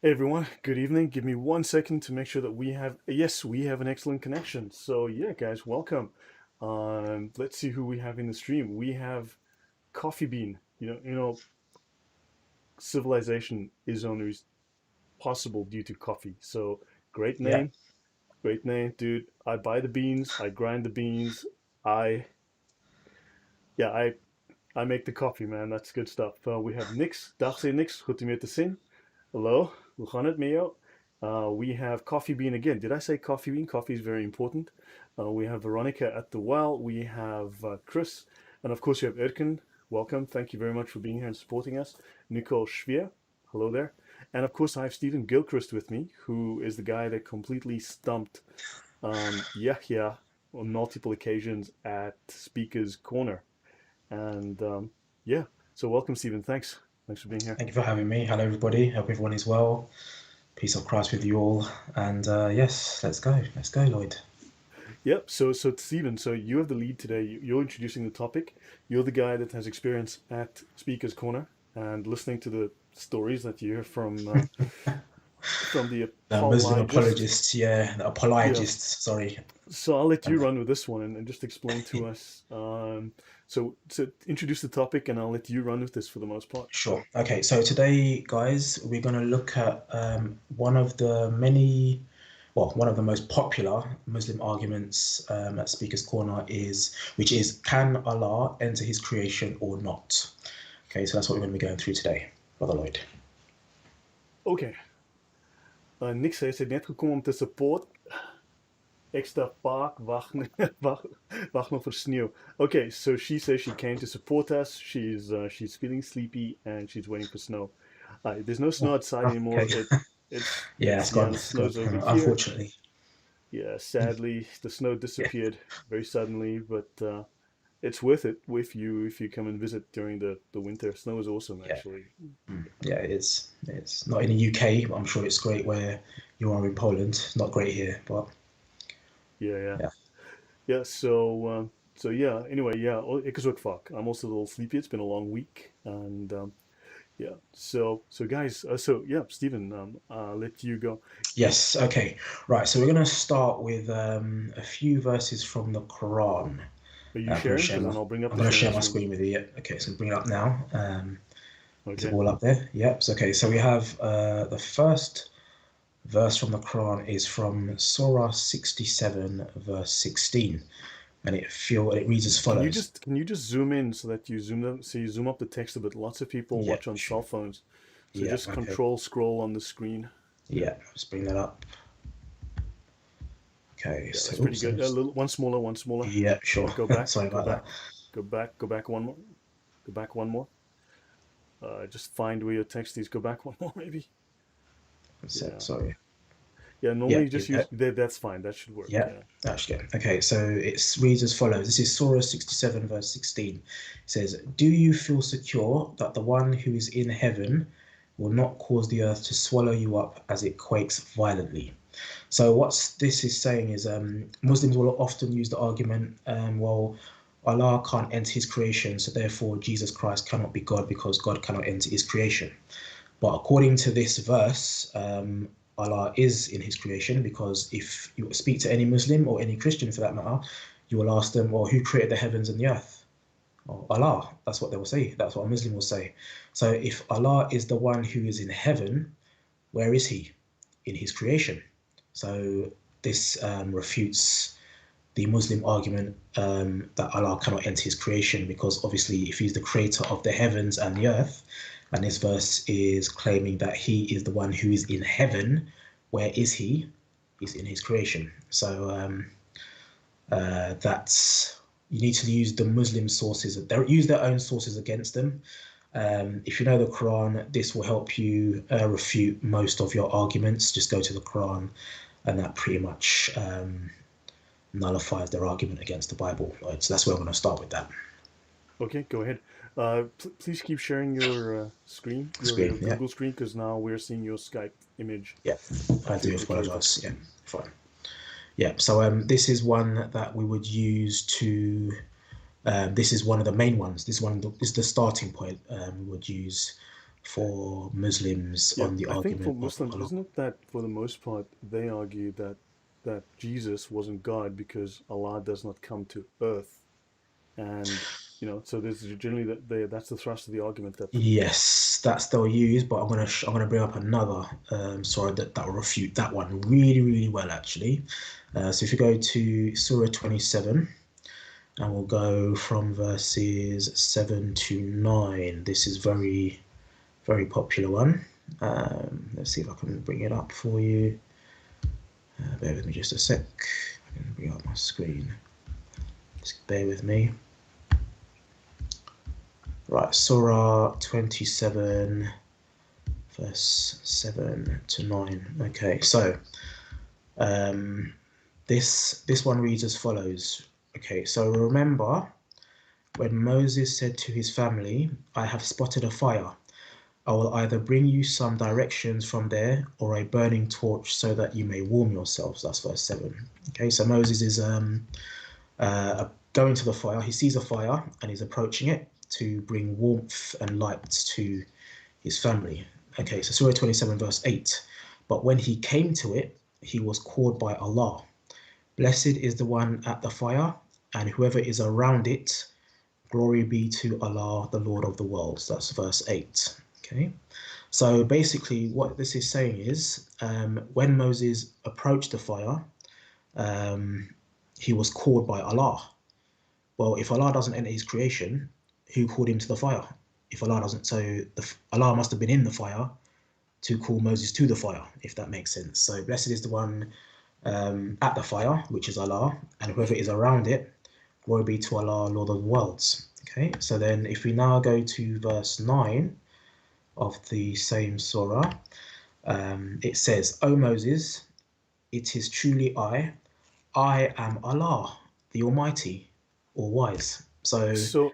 Hey everyone, good evening. Give me 1 second to make sure that we have an excellent connection. So yeah, guys, welcome. Let's see who we have in the stream. We have Coffee Bean. Civilization is only possible due to coffee. So great Yeah, name, great name, dude. I buy the beans, I grind the beans, I yeah, I make the coffee, man. That's good stuff. We have Nix. Dag say Nix. Goed om je te zien. Hello, hoe gaan het met jou? We have Coffee Bean again. Did I say Coffee Bean? Coffee is very important. We have Veronica at the well. We have Chris. And of course, you have Erkin. Welcome. Thank you very much for being here and supporting us. Nicole Schwier. Hello there. And of course, I have Stephen Gilchrist with me, who is the guy that completely stumped Yahya on multiple occasions at Speaker's Corner. And yeah, so welcome, Stephen. Thanks. Thanks for being here. thank you for having me. Hello, everybody. Hope everyone is well. Peace of Christ with you all. And yes, let's go. Let's go, Lloyd. Yep. So Stephen, so you have the lead today. You're introducing the topic. You're the guy that has experience at Speaker's Corner and listening to the stories that you hear from the The Muslim apologist. apologists, yeah, the Yeah. apologists, sorry. So I'll let you Um, run with this one and just explain to us. So introduce the topic, and I'll let you run with this for the most part. sure. Okay, so today, guys, we're going to look at one of the many, well, one of the most popular Muslim arguments at Speaker's Corner which is, can Allah enter his creation or not? Okay, so that's what we're going to be going through today, Brother Lloyd. Okay. Niks heeft het net gekomen om te support. Extra vaak wacht nog voor sneeuw. Okay, so she says she came to support us. She's feeling sleepy and she's waiting for snow. There's no snow Oh, outside anymore. okay. It's Yeah, it's yeah, gone. the It's gone. snow's over here. Unfortunately. Yeah, sadly the snow Yeah. disappeared very suddenly, but it's worth it if you come and visit during the winter. Snow is awesome Yeah. actually. Yeah, it is. It's not in the UK, but I'm sure it's great where you are in Poland. Not great here, but Yeah, yeah. yeah. Yeah, so yeah, anyway, yeah, ik is ook fuck. I'm also a little sleepy. It's been a long week, and yeah. So guys, so yeah, Stephen, I'll let you go. Yes. Okay. Right. So we're going to start with a few verses from the Quran. Are you I'm going to sharing? share Because my then I'll bring up I'm the going to share sharing my screen. screen with you. Yeah. Okay. So bring it up now. Is it Okay. all up there? Yep. So, okay. So we have the first verse from the Quran is from Surah 67, verse 16, and it reads as Can you follows. just can you just zoom in so that you zoom up the text a bit? Lots of people Yeah. watch on Sure. cell phones, so Yeah. just Okay. control scroll on the screen. Yeah, Yeah. Let's bring that up. Okay. yeah, So, that's pretty oops. good. A little one smaller, one smaller. Yeah. Sure. Go back, Sorry go about that. back, go back one more, go back one more. Just find where your text is. Go back one more, maybe. Yeah. Sorry. Yeah, Yeah. normally you just use that. That's fine. That should work. Yeah. Yeah. That's good. Okay. So it reads as follows. This is Surah 67, verse 16. It says, "Do you feel secure that the one who is in heaven will not cause the earth to swallow you up as it quakes violently?" So what this is saying is Muslims will often use the argument, well, Allah can't enter his creation, so therefore Jesus Christ cannot be God because God cannot enter his creation. But according to this verse, Allah is in his creation because if you speak to any Muslim or any Christian for that matter, you will ask them, well, who created the heavens and the earth? Well, Allah. That's what they will say. That's what a Muslim will say. So if Allah is the one who is in heaven, where is he? In his creation. So this refutes the Muslim argument that Allah cannot enter his creation because obviously, if he's the creator of the heavens and the earth, and this verse is claiming that he is the one who is in heaven, where is he? He's in his creation. So that's you need to use the Muslim sources. They use their own sources against them. If you know the Quran, this will help you refute most of your arguments. Just go to the Quran, and that pretty much nullifies their argument against the Bible. Right? So that's where I'm going to start with that Okay, go ahead. Please keep sharing your screen, your screen. Yeah, Google screen, because now we're seeing your Skype image yeah. I do duplicated. apologize. Yeah, fine. Yeah. So this is one that we would use to. This is one of the main ones. This is the starting point we would use for Muslims Yeah, on the I think for argument of Muslims, Allah. isn't it that for the most part they argue that Jesus wasn't God because Allah does not come to earth, and so there's generally that's the thrust of the argument that Yes, that's still used, but I'm gonna bring up another surah that will refute that one really really well actually. So if you go to Surah 27, and we'll go from verses 7 to 9. This is very popular one. Let's see if I can bring it up for you. Bear with me just a sec. I can bring up my screen. Just bear with me. Right, Surah 27, verse 7 to 9. Okay, so um, this one reads as follows. Okay, so remember when Moses said to his family, I have spotted a fire. I will either bring you some directions from there or a burning torch so that you may warm yourselves. That's verse 7. Okay, so Moses is going to the fire. He sees a fire and he's approaching it to bring warmth and light to his family. Okay, so Surah 27, verse 8. But when he came to it, he was called by Allah. Blessed is the one at the fire, and whoever is around it. Glory be to Allah, the Lord of the worlds. That's verse 8. Okay, so basically, what this is saying is when Moses approached the fire, um, he was called by Allah. Well, if Allah doesn't enter his creation, who called him to the fire? If Allah doesn't, so Allah must have been in the fire to call Moses to the fire, if that makes sense. So blessed is the one at the fire, which is Allah, and whoever is around it, glory be to Allah, Lord of the worlds. Okay, so then if we now go to verse 9 of the same surah, it says, O Moses, it is truly I am Allah, the Almighty, all wise. So so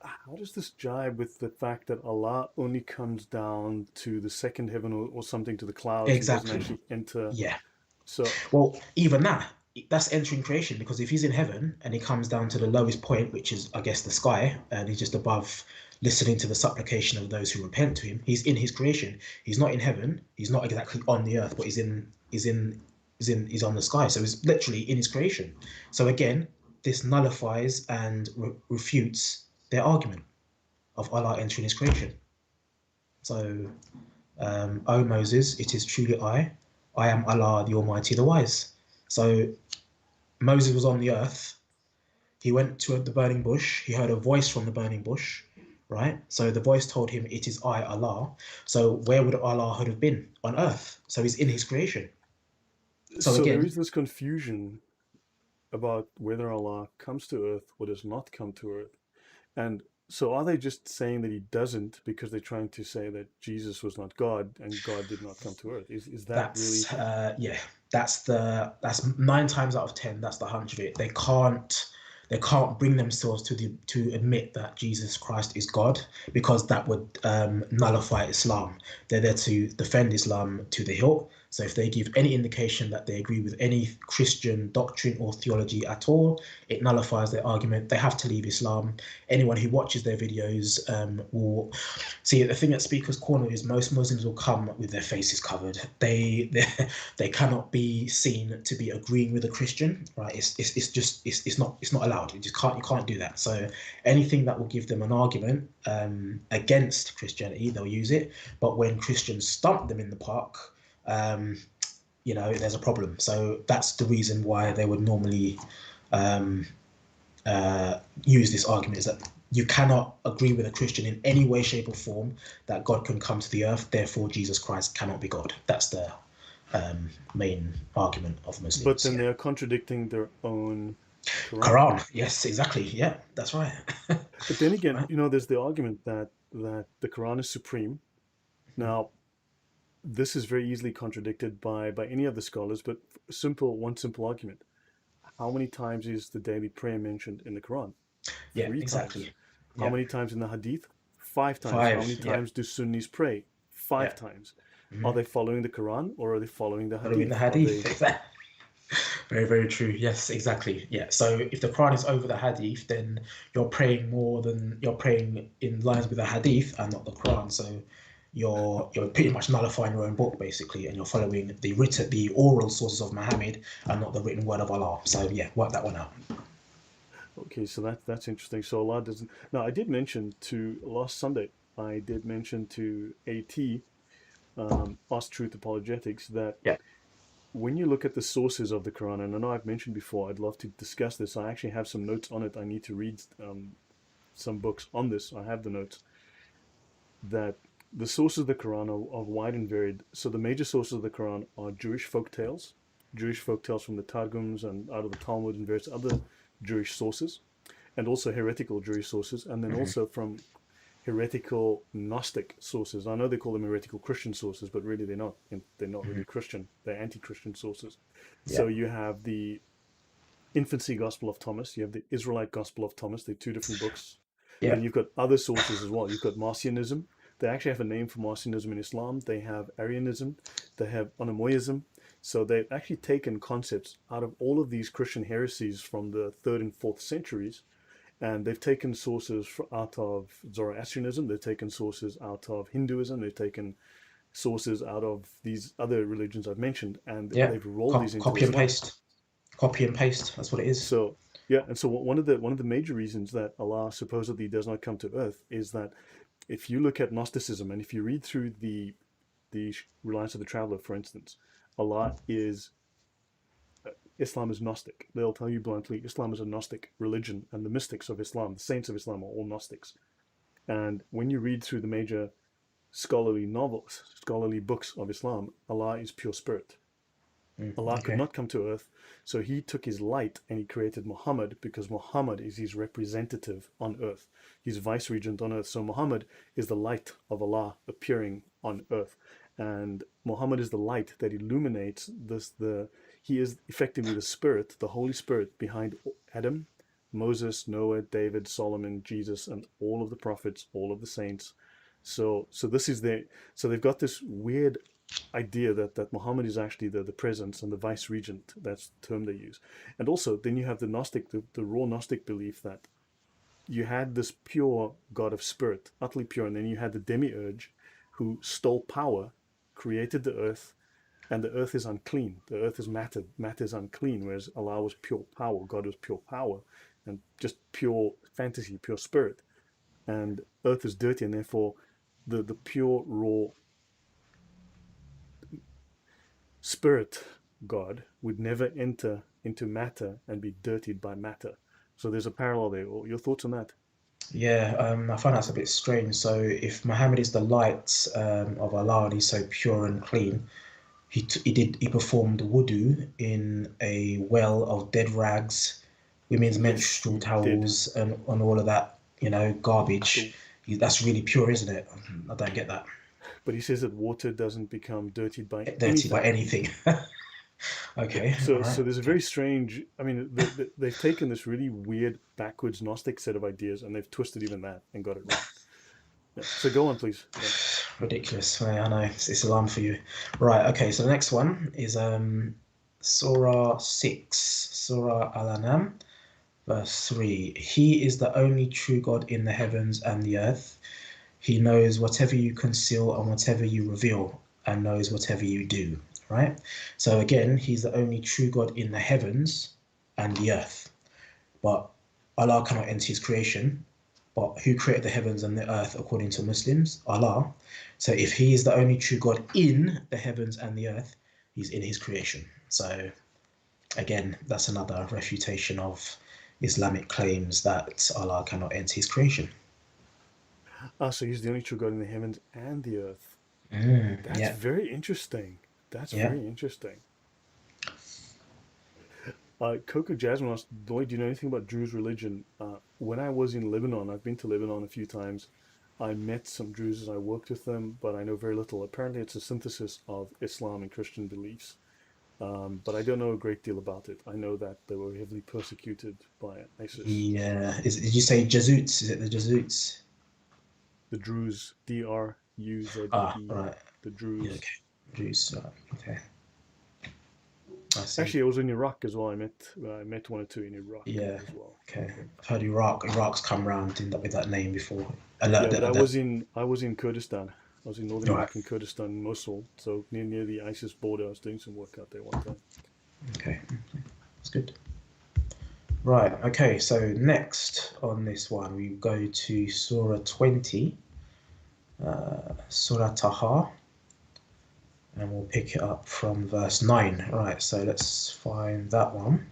how does this jibe with the fact that Allah only comes down to the second heaven or something to the clouds? He doesn't exactly, actually enter. yeah. So, Well, even that's entering creation because if he's in heaven and he comes down to the lowest point, which is, I guess, the sky, and he's just above listening to the supplication of those who repent to him, he's in his creation. He's not in heaven. He's not exactly on the earth, but he's on the sky. So he's literally in his creation. So again, this nullifies and refutes their argument of Allah entering his creation. So, O Moses, it is truly I am Allah, the Almighty, the Wise. So Moses was on the earth. He went to the burning bush. He heard a voice from the burning bush, right? So the voice told him, it is I, Allah. So where would Allah have been? On earth. So he's in his creation. So so there again, is this confusion about whether Allah comes to earth or does not come to earth. And so are they just saying that he doesn't because they're trying to say that Jesus was not God and God did not come to earth? Is that really? yeah, that's 9 times out of 10. That's the hunch of it. They can't bring themselves to admit that Jesus Christ is God because that would nullify Islam. They're there to defend Islam to the hilt. So if they give any indication that they agree with any Christian doctrine or theology at all, it nullifies their argument. They have to leave Islam. Anyone who watches their videos will see. The thing at Speaker's Corner is most Muslims will come with their faces covered. They cannot be seen to be agreeing with a Christian, right? It's not allowed. You can't do that. So anything that will give them an argument against Christianity, they'll use it. But when Christians stump them in the park, there's a problem. So that's the reason why they would normally use this argument is that you cannot agree with a Christian in any way, shape, or form that God can come to the earth. Therefore, Jesus Christ cannot be God. That's the main argument of But Muslims. then Yeah. they are contradicting their own Quran. Quran. Yes, exactly. Yeah, that's right. But then again, Right. there's the argument that the Quran is supreme. Now, this is very easily contradicted by any of the scholars, but one simple argument. How many times is the daily prayer mentioned in the Quran? Yeah, 3 times. exactly. How Yeah. many times in the Hadith? 5 times. How Five. many Yeah. times do Sunnis pray? Five Yeah. times. Are Mm-hmm. they following the Quran or are they following the Following the Hadith? Are hadith. they? Exactly. Very, very true. Yes, exactly. Yeah. So if the Quran is over the Hadith, then you're praying in lines with the Hadith and not the Quran. So you're pretty much nullifying your own book basically, and you're following the oral sources of Muhammad and not the written word of Allah. So yeah, work that one out. Okay, so that's interesting. So Allah doesn't. Now, I did mention to last Sunday. I did mention to AT, Ask Truth Apologetics, that Yeah. when you look at the sources of the Quran, and I know I've mentioned before, I'd love to discuss this. I actually have some notes on it. I need to read some books on this. I have the notes that the sources of the Quran are wide and varied. So the major sources of the Quran are Jewish folk tales from the Targums and out of the Talmud and various other Jewish sources, and also heretical Jewish sources, and then Mhm. also from heretical Gnostic sources. I know they call them heretical Christian sources, but really they're not. They're not Mhm. really Christian. They're anti-Christian sources. Yeah. So you have the Infancy Gospel of Thomas. You have the Israelite Gospel of Thomas. They're two different books. Yeah. Then you've got other sources as well. You've got Marcionism. They actually have a name for Marcionism in Islam. They have Arianism. They have Onamoyism. So they've actually taken concepts out of all of these Christian heresies from the third and fourth centuries, and they've taken sources out of Zoroastrianism. They've taken sources out of Hinduism. They've taken sources out of these other religions I've mentioned, and Yeah. they've rolled these into Copy and Islam. paste. Copy and paste. That's what it is. So yeah, and so one of the major reasons that Allah supposedly does not come to earth is that if you look at Gnosticism and if you read through the Reliance of the Traveler, for instance, Allah is Islam is Gnostic. They'll tell you bluntly, Islam is a Gnostic religion, and the mystics of Islam, the saints of Islam, are all Gnostics. And when you read through the major scholarly novels, scholarly books of Islam, Allah is pure spirit. Allah could Okay. not come to earth, so he took his light and he created Muhammad because Muhammad is his representative on earth. He's vice regent on earth. So Muhammad is the light of Allah appearing on earth. And Muhammad is the light that illuminates he is effectively the spirit, the Holy Spirit behind Adam, Moses, Noah, David, Solomon, Jesus, and all of the prophets, all of the saints. So this is their so they've got this weird idea that Muhammad is actually the presence and the vice regent. That's the term they use. And also, then you have the Gnostic, the raw Gnostic belief that you had this pure God of spirit, utterly pure, and then you had the demiurge who stole power, created the earth, and the earth is unclean. The earth is matter. Matter is unclean, whereas Allah was pure power. God was pure power and just pure fantasy, pure spirit. And earth is dirty, and therefore the pure, raw spirit God would never enter into matter and be dirtied by matter. So there's a parallel there. Your thoughts on that? Yeah, I find that's a bit strange. So if Muhammad is the light of Allah and he's so pure and clean, he performed wudu in a well of dead rags, women's Yes, menstrual he did. towels, and all of that, garbage. So, That's really pure, isn't it? I don't get that. but he says that water doesn't become dirtied by Dirty by anything. anything. Yeah. Okay, all So right. there's a very strange. I mean, they've taken this really weird backwards Gnostic set of ideas and they've twisted even that and got it wrong. Yeah. So go on, please. Yeah. Ridiculous. Yeah, I know. It's alarm for you. Right, okay, so the next one is Surah 6, Surah Al-An'am, verse 3. He is the only true God in the heavens and the earth. He knows whatever you conceal and whatever you reveal, and knows whatever you do. Right? So again, he's the only true God in the heavens and the earth. But Allah cannot enter his creation. But who created the heavens and the earth according to Muslims? Allah. So if he is the only true God in the heavens and the earth, he's in his creation. So again, that's another refutation of Islamic claims that Allah cannot enter his creation. So he's the only true God in the heavens and the earth. That's Yeah, very interesting. That's yeah. very interesting. Coco Jasmine asked, Lloyd, do you know anything about Druze religion? When I was in Lebanon, I've been to Lebanon a few times. I met some Druze, I worked with them, but I know very little. Apparently, it's a synthesis of Islam and Christian beliefs, but I don't know a great deal about it. I know that they were heavily persecuted by ISIS. Yeah. Did you say Jesuits? Is it the Jesuits? The Druze, Ah, Druzee, right. the Yeah, Druze. okay. Jews. Okay. I see. Actually, I was in Iraq as well. I met one or two in Iraq Yeah. as well. Okay. I've heard Iraq. Iraq's come round in with that name before. Yeah, but That, I was in Kurdistan. I was in northern right. Iraq in Kurdistan, Mosul, so near the ISIS border. I was doing some work out there one time. Okay. That's good. Right. Okay. So next on this one, we go to Surah 20, Surah Taha, and we'll pick it up from verse 9. Right. So let's find that one.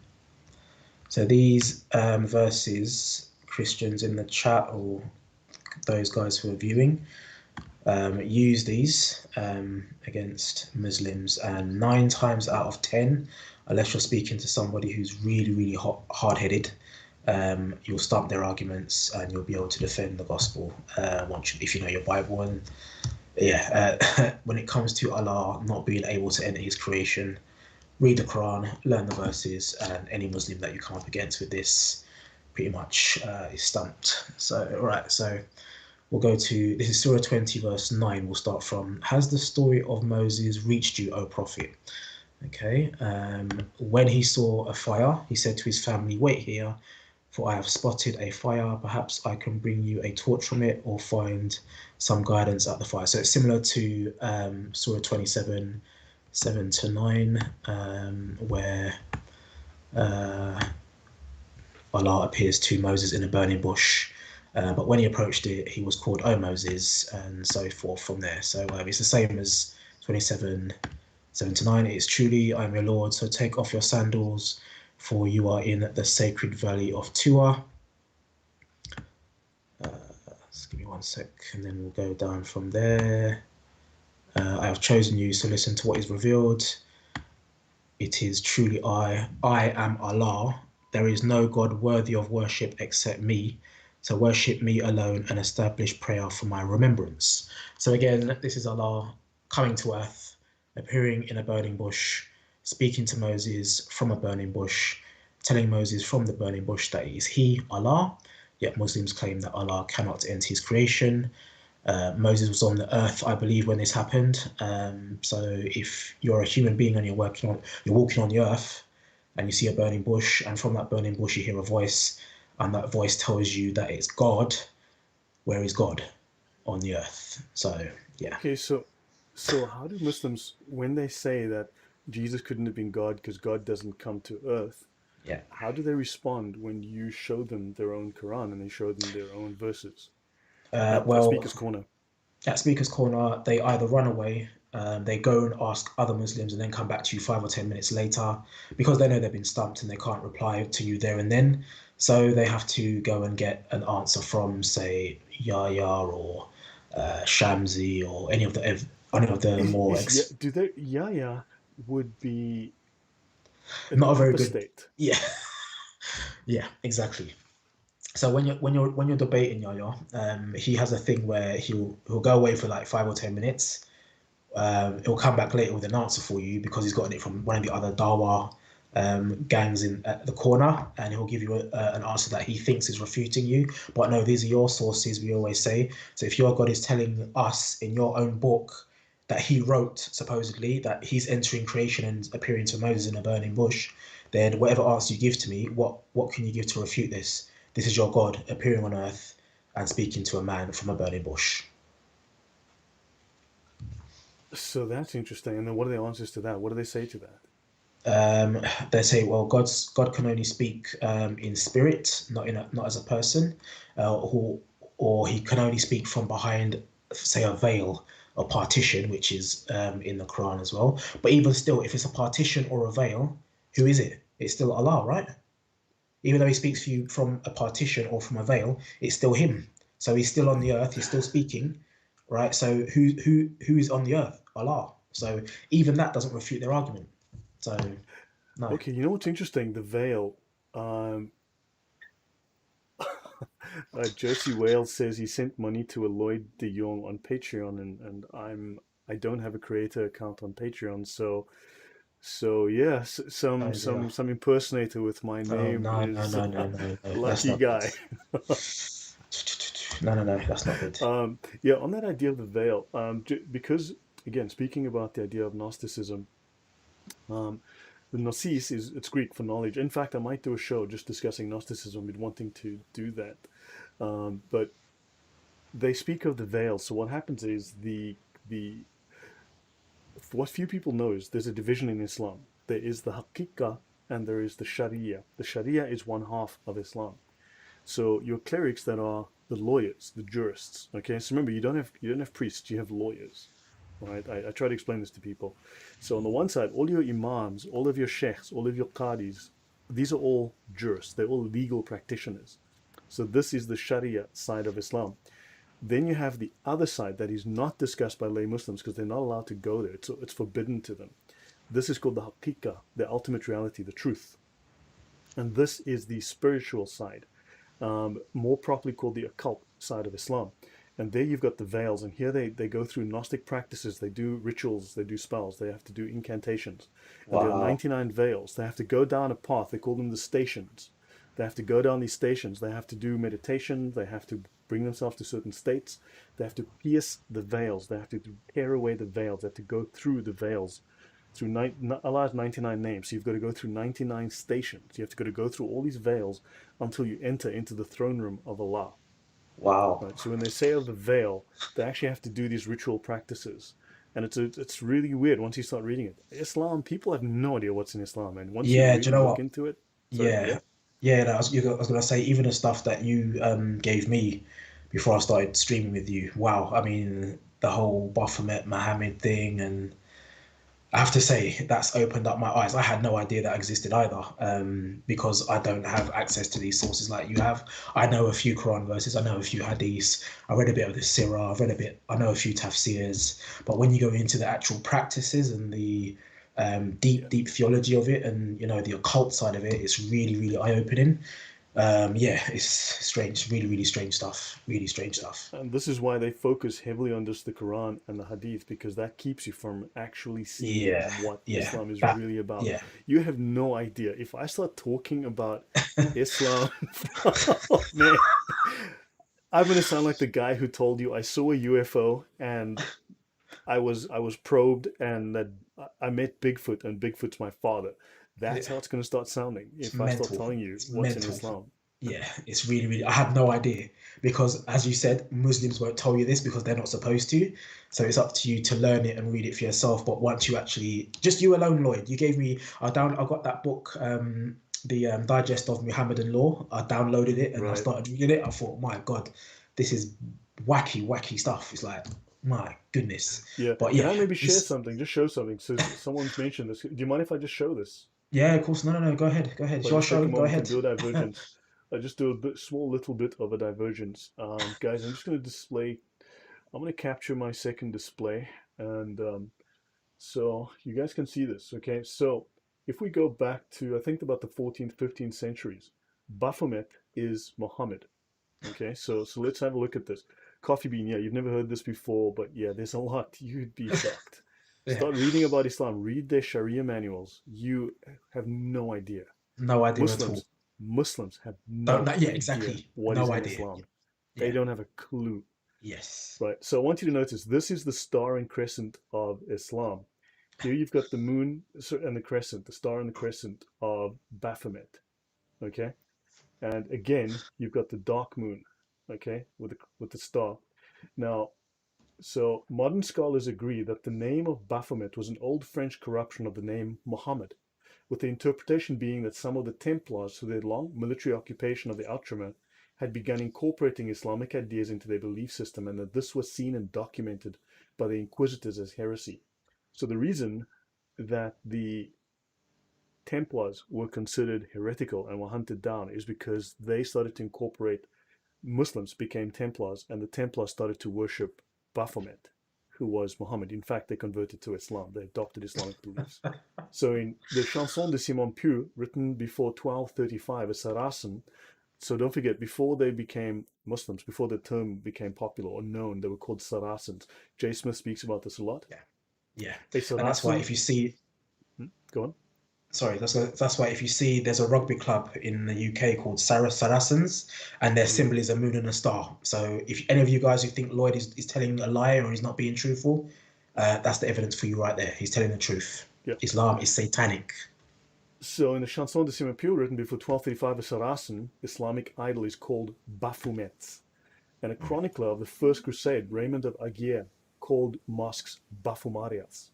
So these verses, Christians in the chat or those guys who are viewing, use these against Muslims, and 9 times out of 10, unless you're speaking to somebody who's really hard-headed, you'll stump their arguments and you'll be able to defend the gospel if you know your Bible. And yeah, when it comes to Allah not being able to enter His creation, read the Quran, learn the verses, and any Muslim that you come up against with this pretty much is stumped. So, all right, so we'll go to this is Surah 20, verse 9. We'll start from Has the story of Moses reached you, O Prophet? Okay. When he saw a fire, he said to his family, Wait here, for I have spotted a fire. Perhaps I can bring you a torch from it or find some guidance at the fire. So it's similar to Surah 27, 7 to 9, where uh, Allah appears to Moses in a burning bush. But when he approached it, he was called, O Moses, and so forth from there. So it's the same as 27, 7 to 9. It's truly, I am your Lord, so take off your sandals, for you are in the sacred valley of Tua. Just give me one sec, and then we'll go down from there. I have chosen you, so listen to what is revealed. It is truly I am Allah. There is no God worthy of worship except me. So worship me alone and establish prayer for my remembrance. So again, this is Allah coming to earth, appearing in a burning bush, speaking to Moses from a burning bush, telling Moses from the burning bush that it is He, Allah. Yet Muslims claim that Allah cannot enter His creation. Moses was on the earth, I believe, when this happened. So if you're a human being and you're walking on the earth, and you see a burning bush, and from that burning bush you hear a voice, and that voice tells you that it's God, where is God on the earth? So yeah, Okay, so how do Muslims, when they say that Jesus couldn't have been God because God doesn't come to earth, yeah. how do they respond when you show them their own Quran and they show them their own verses at Well, Speaker's Corner? at Speaker's Corner, they either run away, they go and ask other Muslims, and then come back to you 5 or 10 minutes later because they know they've been stumped and they can't reply to you there and then. So they have to go and get an answer from, say, Yahya or Shamsi or any of the more Yeah, do they, Yahya would be an not a very good. apostate. Yeah, yeah, exactly. So when you're debating Yahya, he has a thing where he'll go away for like 5 or 10 minutes. He'll come back later with an answer for you because he's gotten it from one of the other Dawa gangs in at the corner, and he'll give you an answer that he thinks is refuting you. But no, these are your sources. We always say. So if your God is telling us in your own book that He wrote supposedly that He's entering creation and appearing to Moses in a burning bush, then whatever answer you give to me, what can you give to refute this? This is your God appearing on earth and speaking to a man from a burning bush. So that's interesting. And then what are the answers to that? What do they say to that? um, they say, well, God can only speak in spirit, not as a person, or He can only speak from behind, say, a veil or partition, which is in the Quran as well. But even still, if it's a partition or a veil, who is it? It's still Allah, right? Even though He speaks for you from a partition or from a veil, it's still Him. So He's still on the earth. He's still speaking, right? So who is on the earth? Allah. So even that doesn't refute their argument. So no. Okay, you know what's interesting? The veil. Um, Josie Wales says he sent money to a Lloyd de Jong on Patreon, and I don't have a creator account on Patreon, so yes, Oh, yeah. some impersonator with my Oh, name no, no, is no, no, no, no. That's lucky not good. guy. No, no, no, that's not good. Yeah, on that idea of the veil, because again, speaking about the idea of Gnosticism, um, The gnosis is it's Greek for knowledge. In fact, I might do a show just discussing Gnosticism. Been wanting to do that, but they speak of the veil. So what happens is the what few people know is there's a division in Islam. There is the Haqiqah and there is the Sharia. The Sharia is one half of Islam. So your clerics that are the lawyers, the jurists. Okay, so remember you don't have priests, you have lawyers. Right? I try to explain this to people. So on the one side, all your imams, all of your sheikhs, all of your qadis, these are all jurists. They're all legal practitioners. So this is the Sharia side of Islam. Then you have the other side that is not discussed by lay Muslims because they're not allowed to go there. It's forbidden to them. This is called the haqiqah, the ultimate reality, the truth. And this is the spiritual side, more properly called the occult side of Islam. And there you've got the veils, and here they go through Gnostic practices, they do rituals, they do spells, they have to do incantations. And there are Wow. 99 veils. They have to go down a path, they call them the stations. They have to go down these stations, they have to do meditation, they have to bring themselves to certain states, they have to pierce the veils, they have to tear away the veils, they have to go through the veils through Allah has 99 names, so you've got to go through 99 stations. You have to go through all these veils until you enter into the throne room of Allah. Wow. Right. So when they say of the veil, they actually have to do these ritual practices, and it's really weird once you start reading it. Islam, people have no idea what's in Islam, and once you Yeah, do you really know look what? into it, sorry, yeah, Yeah. Yeah, no, I was gonna say even the stuff that you gave me before I started streaming with you. Wow. I mean, the whole Baphomet Muhammad thing, and I have to say that's opened up my eyes. I had no idea that existed either, because I don't have access to these sources like you have. I know a few Quran verses, I know a few hadiths, I read a bit of the Sirah, I've read a bit, I know a few tafsirs, but when you go into the actual practices and the deep, yeah. deep theology of it, and the occult side of it, it's really, really eye-opening. Yeah, it's strange, really, really strange stuff, really strange Yeah. stuff. And this is why they focus heavily on just the Quran and the Hadith, because that keeps you from actually seeing Yeah, what yeah, Islam is that, really about. yeah, You have no idea. If I start talking about Islam, oh, man, I'm gonna sound like the guy who told you I saw a UFO and I was probed and that I met Bigfoot and Bigfoot's my father. That's yeah. how it's gonna start sounding It's if I start mental. telling you It's what's in mental. Islam. Yeah, it's really, really. I had no idea because, as you said, Muslims won't tell you this because they're not supposed to. So it's up to you to learn it and read it for yourself. But once you actually, just you alone, Lloyd, you gave me. I got that book, the Digest of Muhammadan Law. I downloaded it and I Right. started reading it. I thought, my God, this is wacky, wacky stuff. It's like, my goodness. Yeah. But Can yeah, I maybe share it's something? Just show something. So someone's mentioned this. Do you mind if I just show this? yeah, of course. No, no, no. Go ahead. Go ahead. If It's I your just take show. a Go moment to ahead. do a divergence, I just do a small little bit of a divergence. Guys, I'm just going to display, I'm going to capture my second display. And so you guys can see this, okay? So if we go back to, I think about the 14th, 15th centuries, Baphomet is Muhammad, okay? So let's have a look at this. Coffee bean, yeah, you've never heard this before, but yeah, there's a lot. You'd be shocked. Yeah. Start reading about Islam, read their Sharia manuals. You have no idea. No idea at all. Muslims have Don't no know. Yeah, idea exactly. what is No in idea. Islam. They Yeah. don't have a clue, Yes. right? So I want you to notice this is the star and crescent of Islam. Here you've got the moon and the crescent, the star and the crescent of Baphomet, okay? And again, you've got the dark moon, okay, with the star. Now, so modern scholars agree that the name of Baphomet was an old French corruption of the name Muhammad, with the interpretation being that some of the Templars, through their long military occupation of the Outremer, had begun incorporating Islamic ideas into their belief system, and that this was seen and documented by the inquisitors as heresy. So the reason that the Templars were considered heretical and were hunted down is because they started to incorporate Muslims became Templars, and the Templars started to worship Baphomet, who was Muhammad. In fact, they converted to Islam. They adopted Islamic beliefs. So in the Chanson de Simon Pieux, written before 1235, a Saracen, so don't forget, before they became Muslims, before the term became popular or known, they were called Saracens. Jay Smith speaks about this a lot. Yeah. Yeah. A And that's why Saracen, if you see, go on. sorry, that's why if you see, there's a rugby club in the UK called Saracens, and their Mm, symbol is a moon and a star. So if any of you guys who think Lloyd is telling a lie or he's not being truthful, that's the evidence for you right there. He's telling the truth. yeah. Islam is satanic. So in the Chanson de Simapure, written before 1235 of Saracen, Islamic idol is called Baphomet. And a chronicler of the First Crusade, Raymond of Aguirre, called mosques Bafumarias.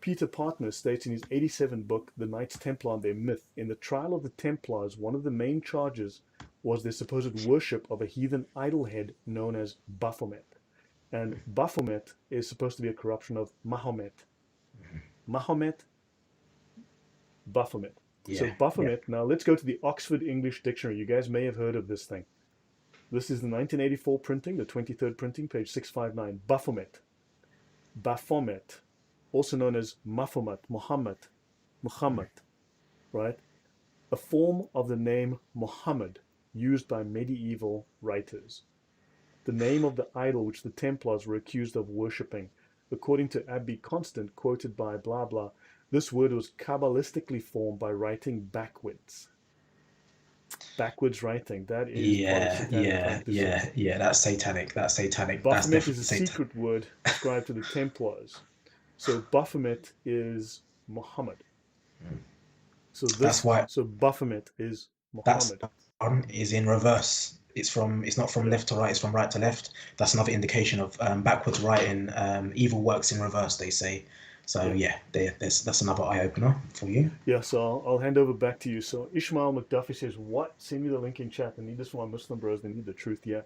Peter Partner states in his 87 book, The Knights Templar and Their Myth, in the trial of the Templars, one of the main charges was their supposed worship of a heathen idol head known as Baphomet. And Baphomet is supposed to be a corruption of Mahomet. Mahomet, Baphomet. So Yeah, yeah, Baphomet, now let's go to the Oxford English Dictionary. You guys may have heard of this thing. This is the 1984 printing, the 23rd printing, page 659. Baphomet. Baphomet, also known as Maphomet, Muhammad, right? A form of the name Muhammad used by medieval writers. The name of the idol which the Templars were accused of worshipping. According to Abby Constant, quoted by blah blah, this word was Kabbalistically formed by writing backwards. Backwards writing, that is part of yeah, satanic yeah, practices. yeah, yeah. That's satanic. That's satanic. That's Baphomet is a definitely satanic. secret word ascribed to the Templars. So Baphomet is Muhammad. That's why So Baphomet is that's Muhammad. one is in reverse. It's not from Yeah, left to right. It's from right to left. That's another indication of backwards writing. Evil works in reverse, they say. So yeah, yeah, that's another eye opener for you. yeah. So I'll hand over back to you. So Ishmael McDuffie says, "What? Send me the link in chat. I need this for my Muslim bros. They need the truth." Yeah,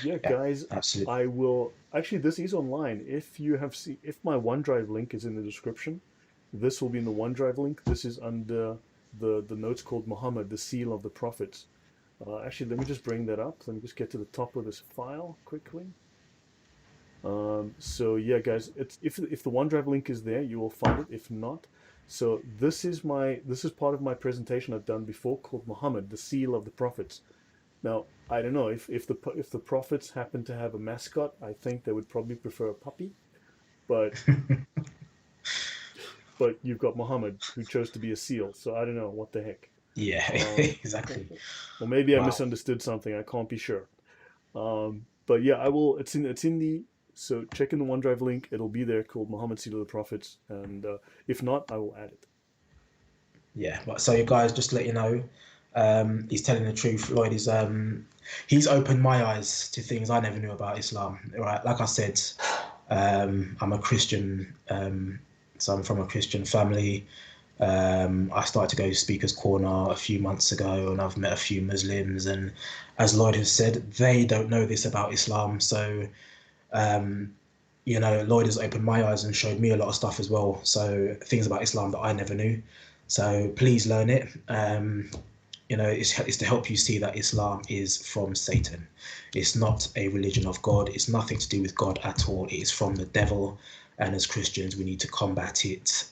yeah, Yeah, guys. absolutely. I will actually. This is online. If my OneDrive link is in the description, this will be in the OneDrive link. This is under the notes called Muhammad, the seal of the prophets. Actually, let me just bring that up. Let me just get to the top of this file quickly. So yeah, guys, it's if the OneDrive link is there, you will find it. If not, so this is part of my presentation I've done before called Muhammad, the seal of the prophets. Now, I don't know if the prophets happen to have a mascot, I think they would probably prefer a puppy, but you've got Muhammad who chose to be a seal, so I don't know what the heck. Yeah, Um, exactly. or maybe I Wow. misunderstood something. I can't be sure. But yeah, I will. It's in the so check in the OneDrive link. It'll be there called Muhammad Seed of the Prophets, and if not, I will add it. Yeah, but so you guys, just to let you know, he's telling the truth. Lloyd is he's opened my eyes to things I never knew about Islam. Right, like I said, I'm a Christian, so I'm from a Christian family. I started to go to Speaker's Corner a few months ago, and I've met a few Muslims. And as Lloyd has said, they don't know this about Islam. So, Lloyd has opened my eyes and showed me a lot of stuff as well. So things about Islam that I never knew. So please learn it. It's to help you see that Islam is from Satan. It's not a religion of God. It's nothing to do with God at all. It is from the devil. And as Christians, we need to combat it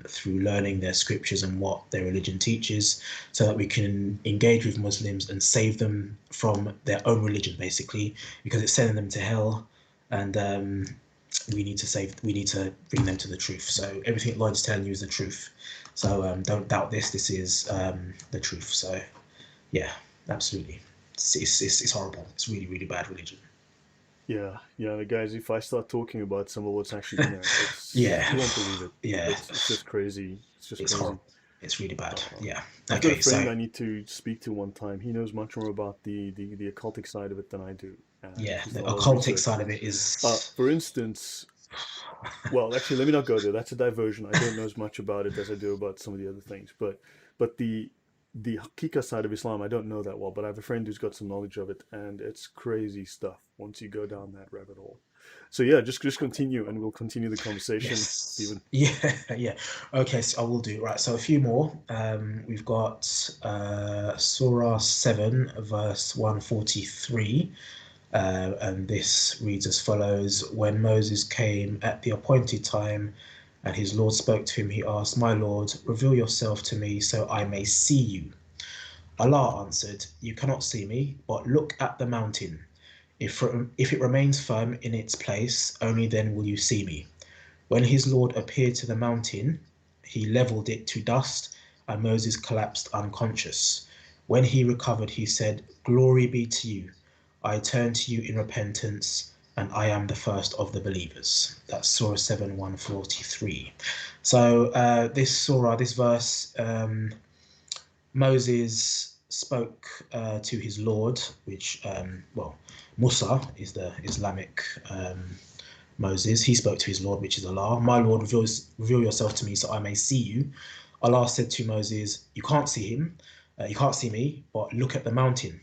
through learning their scriptures and what their religion teaches, so that we can engage with Muslims and save them from their own religion, basically, because it's sending them to hell. And we need to bring them to the truth. So everything Lloyd's telling you is the truth. So don't doubt this. This is the truth. So yeah, absolutely. It's horrible. It's really, really bad religion. Yeah, yeah, the guys. If I start talking about some of what's actually in there, it's Yeah, you won't believe it. yeah. It's just crazy. It's just It's crazy. horrible. It's really bad. Uh, Yeah. I've got a Okay. friend So I need to speak to one time. He knows much more about the occultic side of it than I do, and yeah, he's the done a lot of occultic research. side of it is. For instance, well, actually, let me not go there. That's a diversion. I don't know as much about it as I do about some of the other things. But the Hakika side of Islam, I don't know that well. But I have a friend who's got some knowledge of it, and it's crazy stuff once you go down that rabbit hole. So yeah, just continue, and we'll continue the conversation, Yes. Stephen. Yeah, yeah. Okay, so I will do. Right, so a few more. We've got Surah 7, verse 143. And this reads as follows: When Moses came at the appointed time and his Lord spoke to him, he asked, My Lord, reveal yourself to me so I may see you. Allah answered, You cannot see me, but look at the mountain. If it remains firm in its place, only then will you see me. When his Lord appeared to the mountain, he leveled it to dust, and Moses collapsed unconscious. When he recovered, he said, Glory be to you. I turn to you in repentance, and I am the first of the believers. That's Surah 7, 143. So this surah, this verse, Moses spoke to his Lord, which, well, Musa is the Islamic Moses. He spoke to his Lord, which is Allah. My Lord, reveal yourself to me so I may see you. Allah said to Moses, you can't see him, you can't see me, but look at the mountain.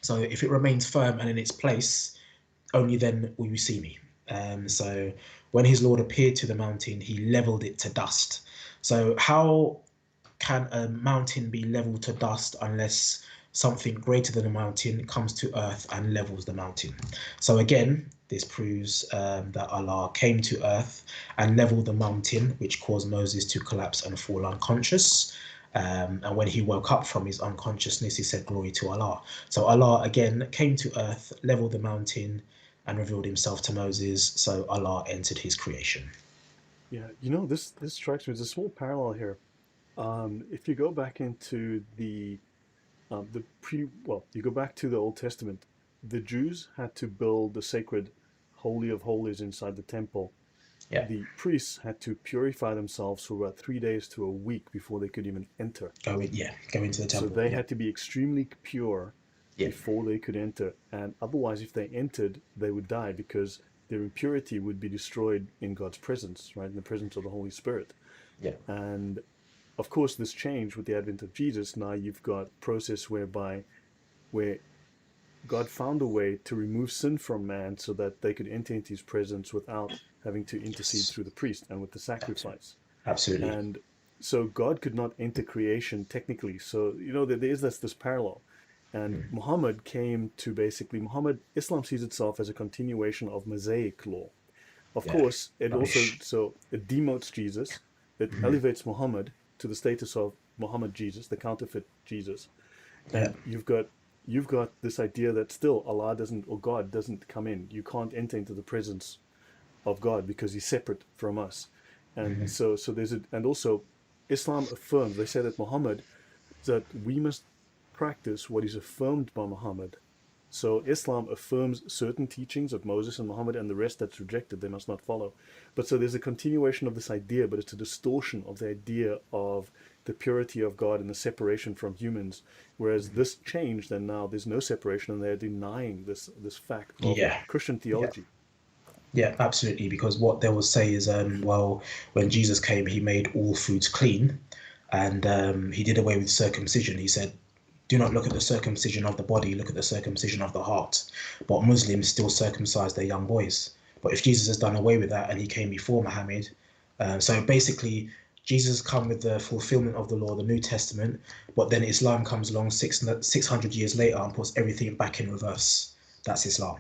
So if it remains firm and in its place, only then will you see me. So when his Lord appeared to the mountain, he leveled it to dust. So how can a mountain be leveled to dust unless something greater than a mountain comes to earth and levels the mountain? So again, this proves that Allah came to earth and leveled the mountain, which caused Moses to collapse and fall unconscious. And when he woke up from his unconsciousness, he said, "Glory to Allah." So Allah again came to earth, leveled the mountain, and revealed himself to Moses. So Allah entered his creation. Yeah, this strikes me as a small parallel here. If you go back into the you go back to the Old Testament, the Jews had to build the sacred Holy of Holies inside the temple. Yeah, The priests had to purify themselves for about 3 days to a week before they could even enter. go into the So temple. they Yeah, had to be extremely pure yeah, before they could enter. And otherwise, if they entered, they would die because their impurity would be destroyed in God's presence, right? In the presence of the Holy Spirit. yeah. And of course, this changed with the advent of Jesus. Now you've got a process where God found a way to remove sin from man so that they could enter into his presence without having to intercede Yes, through the priest and with the sacrifice. absolutely. And so God could not enter creation technically. So, there is this parallel. And Mm. Muhammad came to basically, Islam sees itself as a continuation of Mosaic law. Of Yeah, course, rubbish. it demotes Jesus, it Hmm. elevates Muhammad to the status of Muhammad Jesus, the counterfeit Jesus. Yeah, And you've got this idea that still Allah doesn't, or God doesn't come in. You can't enter into the presence of God because he's separate from us. And hmm, so and also Islam affirms, they say that we must practice what is affirmed by Muhammad. So Islam affirms certain teachings of Moses and Muhammad, and the rest that's rejected, they must not follow. But so there's a continuation of this idea, but it's a distortion of the idea of the purity of God and the separation from humans. Whereas this changed, and now there's no separation, and they're denying this fact of yeah, Christian yeah, theology. yeah, absolutely. Because what they will say is, well, when Jesus came, he made all foods clean, and he did away with circumcision. He said, "Do not look at the circumcision of the body; look at the circumcision of the heart." But Muslims still circumcise their young boys. But if Jesus has done away with that and he came before Muhammad, so basically, Jesus come with the fulfillment of the law, the New Testament, but then Islam comes along 600 years later and puts everything back in reverse. That's Islam,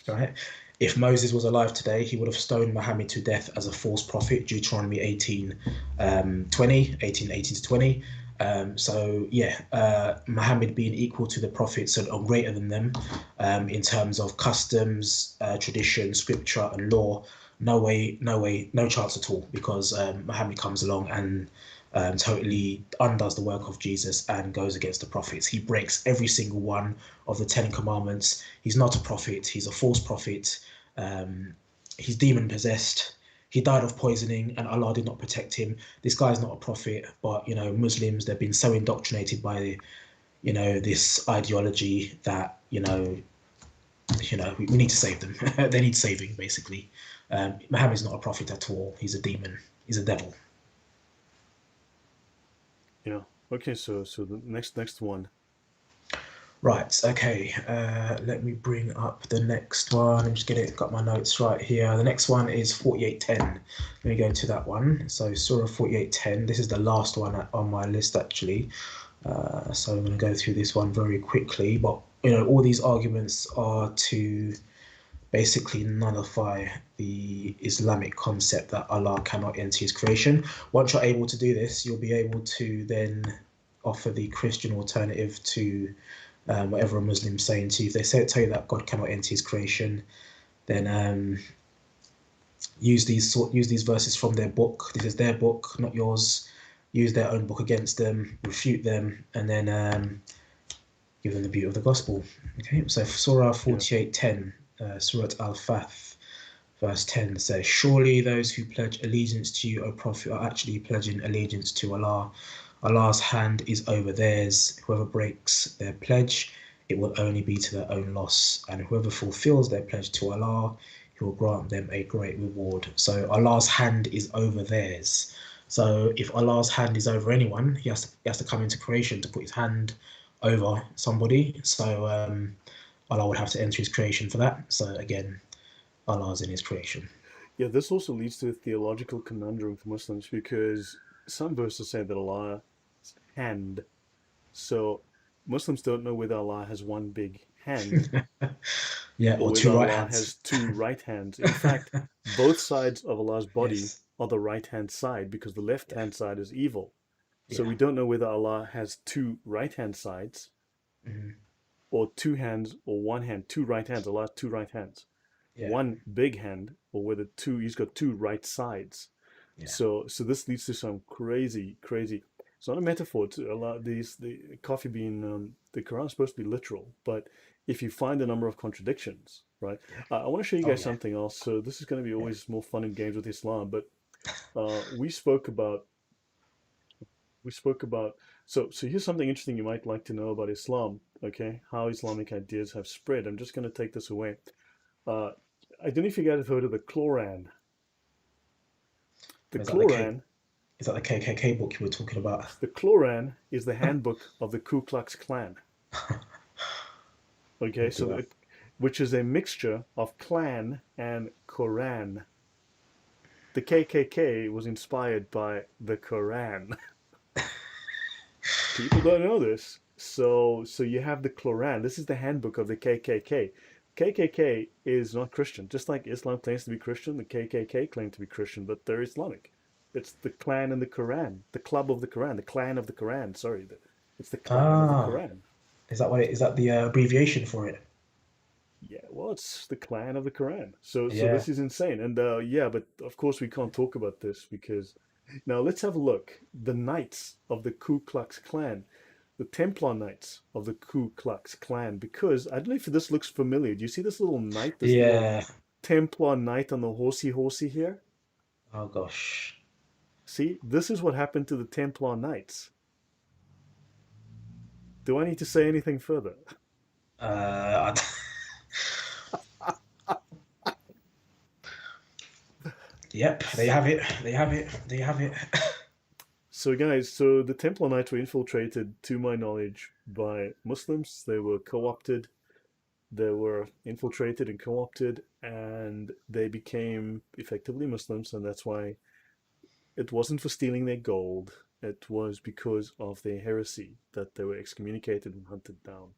right? If Moses was alive today, he would have stoned Muhammad to death as a false prophet, Deuteronomy 18, 20, 18 to 20. So yeah, Muhammad being equal to the prophets or greater than them in terms of customs, tradition, scripture, and law. No way, no way, no chance at all, because Muhammad comes along and totally undoes the work of Jesus and goes against the prophets. He breaks every single one of the Ten Commandments. He's not a prophet. He's a false prophet. Um, he's demon possessed. He died of poisoning, and Allah did not protect him. This guy's not a prophet, but Muslims, they've been so indoctrinated by this ideology that we need to save them. They need saving, basically. Muhammad's not a prophet at all. He's a demon. He's a devil. Yeah. Okay, so the next one. Right, okay. Let me bring up the next one. Let me just got my notes right here. The next one is 4810. Let me go to that one. So, Surah 4810. This is the last one on my list, actually. So, I'm going to go through this one very quickly. But, all these arguments are to basically nullify the Islamic concept that Allah cannot enter his creation. Once you're able to do this, you'll be able to then offer the Christian alternative to whatever a Muslim's saying to you. If they tell you that God cannot enter his creation, then use these verses from their book. This is their book, not yours. Use their own book against them, refute them, and then give them the beauty of the gospel. Okay, so Surah Yeah. 48:10. Surat Al-Fath, verse 10 says, "Surely those who pledge allegiance to you, O Prophet, are actually pledging allegiance to Allah. Allah's hand is over theirs. Whoever breaks their pledge, it will only be to their own loss. And whoever fulfills their pledge to Allah, He will grant them a great reward." So Allah's hand is over theirs. So if Allah's hand is over anyone, he has to come into creation to put his hand over somebody. So Allah would have to enter his creation for that. So again, Allah's in his creation. Yeah, this also leads to a theological conundrum for Muslims because some verses say that Allah's hand. So Muslims don't know whether Allah has one big hand Yeah, or or whether two right Allah has hands. two right hands. In fact, both sides of Allah's body Yes. are the right hand side because the left Yeah. hand side is evil. So Yeah. we don't know whether Allah has two right hand sides Mhm. or two hands or one hand, two right hands. Allah has two right hands, Yeah. one big hand, or whether he's got two right sides. Yeah. So this leads to some crazy. It's not a metaphor. It's a lot. The coffee bean. The Quran is supposed to be literal, but if you find a number of contradictions, right? Yeah. I want to show you Oh guys yeah. something else. So this is going to be Yeah. always more fun and games with Islam, but we spoke about we spoke about. So here's something interesting you might like to know about Islam. Okay, how Islamic ideas have spread. I'm just going to take this away. Uh, I don't know if you guys have heard of the Quran. The Is that the K? Quran Is that the KKK book you were talking about? The Quran is the handbook of the Ku Klux Klan. Okay, Look at that. which is a mixture of Klan and Quran. The KKK was inspired by the Quran. People don't know this. So you have the Quran. This is the handbook of the KKK. KKK is not Christian. Just like Islam claims to be Christian, the KKK claim to be Christian, but they're Islamic. It's the clan and the Quran, the club of the Quran, the clan of the Quran. Sorry, it's the clan of the Ah, Quran. is that what it is? That the abbreviation for it? Yeah, well, it's the clan of the Quran. So Yeah. this is insane. And yeah, but of course we can't talk about this because now let's have a look. The Knights of the Ku Klux Klan, the Templar Knights of the Ku Klux Klan. Because I don't know if this looks familiar. Do you see this little knight, this little Yeah. Templar knight on the horsey here? Oh gosh. See, this is what happened to the Templar Knights. Do I need to say anything further? Uh, yep. There you have it. There you have it. There you have it. So guys, so the Templar Knights were infiltrated, to my knowledge, by Muslims. They were co-opted, they were infiltrated and co-opted, and they became effectively Muslims, and that's why it wasn't for stealing their gold. It was because of their heresy that they were excommunicated and hunted down.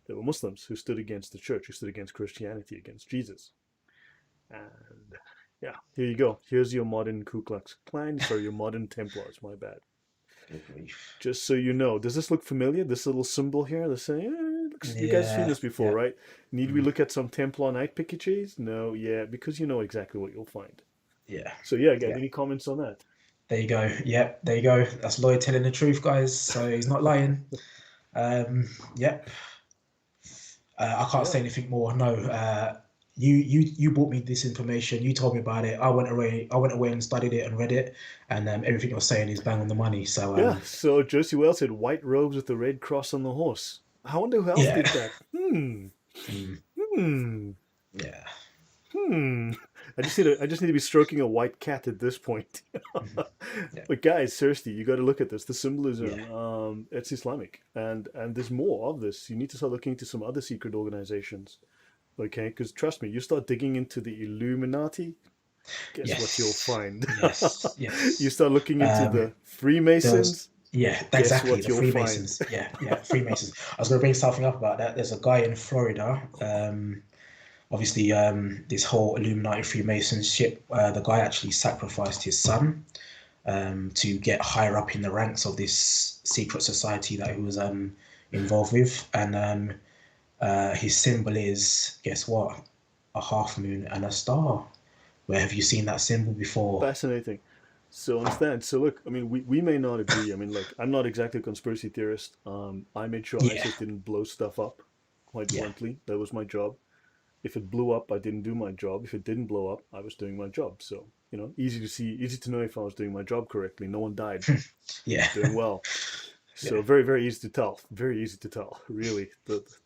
They were Muslims who stood against the church, who stood against Christianity, against Jesus. And yeah, here you go. Here's your modern Ku Klux Klan. Sorry, your modern Templars. My bad. Good grief. Just so you know, does this look familiar? This little symbol here, this you guys seen Yeah. this before, Yeah. right? Need we Mm, look at some Templar Knight pickages? No, yeah, because you know exactly what you'll find. yeah. So yeah, guys, Yeah. any comments on that? There you go. Yep. There you go. That's Lloyd telling the truth, guys. So he's not lying. Yep. I can't Yeah, say anything more. No. You brought me this information. You told me about it. I went away. I went away and studied it and read it, and everything you're saying is bang on the money. So yeah. So Josie Wells said white robes with the red cross on the horse. I wonder who else yeah. did that. Mm, Hmm. yeah. Hmm. I just need to be stroking a white cat at this point. Mhm, yeah. But guys, seriously, you got to look at this. The Yeah. symbolism, it's Islamic, and there's more of this. You need to start looking into some other secret organizations, okay? Because trust me, you start digging into the Illuminati, guess what you'll Yes. find? Yes. You Yes. start looking into Um, the there was, Freemasons, yeah, guess exactly. what The you'll find? Freemasons. Yeah. Yeah. Freemasons. I was going to bring something up about that. There's a guy in Florida. Obviously, this whole Illuminati Freemasonship. The guy actually sacrificed his son to get higher up in the ranks of this secret society that he was involved with. And his symbol is, guess what? A half moon and a star. Where have you seen that symbol before? Fascinating. So understand. So look, I mean, we may not agree. I mean, like, I'm not exactly a conspiracy theorist. I made sure Yeah, ISIS didn't blow stuff up, quite yeah, bluntly. That was my job. If it blew up, I didn't do my job. If it didn't blow up, I was doing my job. So, easy to see, easy to know if I was doing my job correctly. No one died. I Yeah, was doing well. yeah, So very, very easy to tell. Very easy to tell. Really,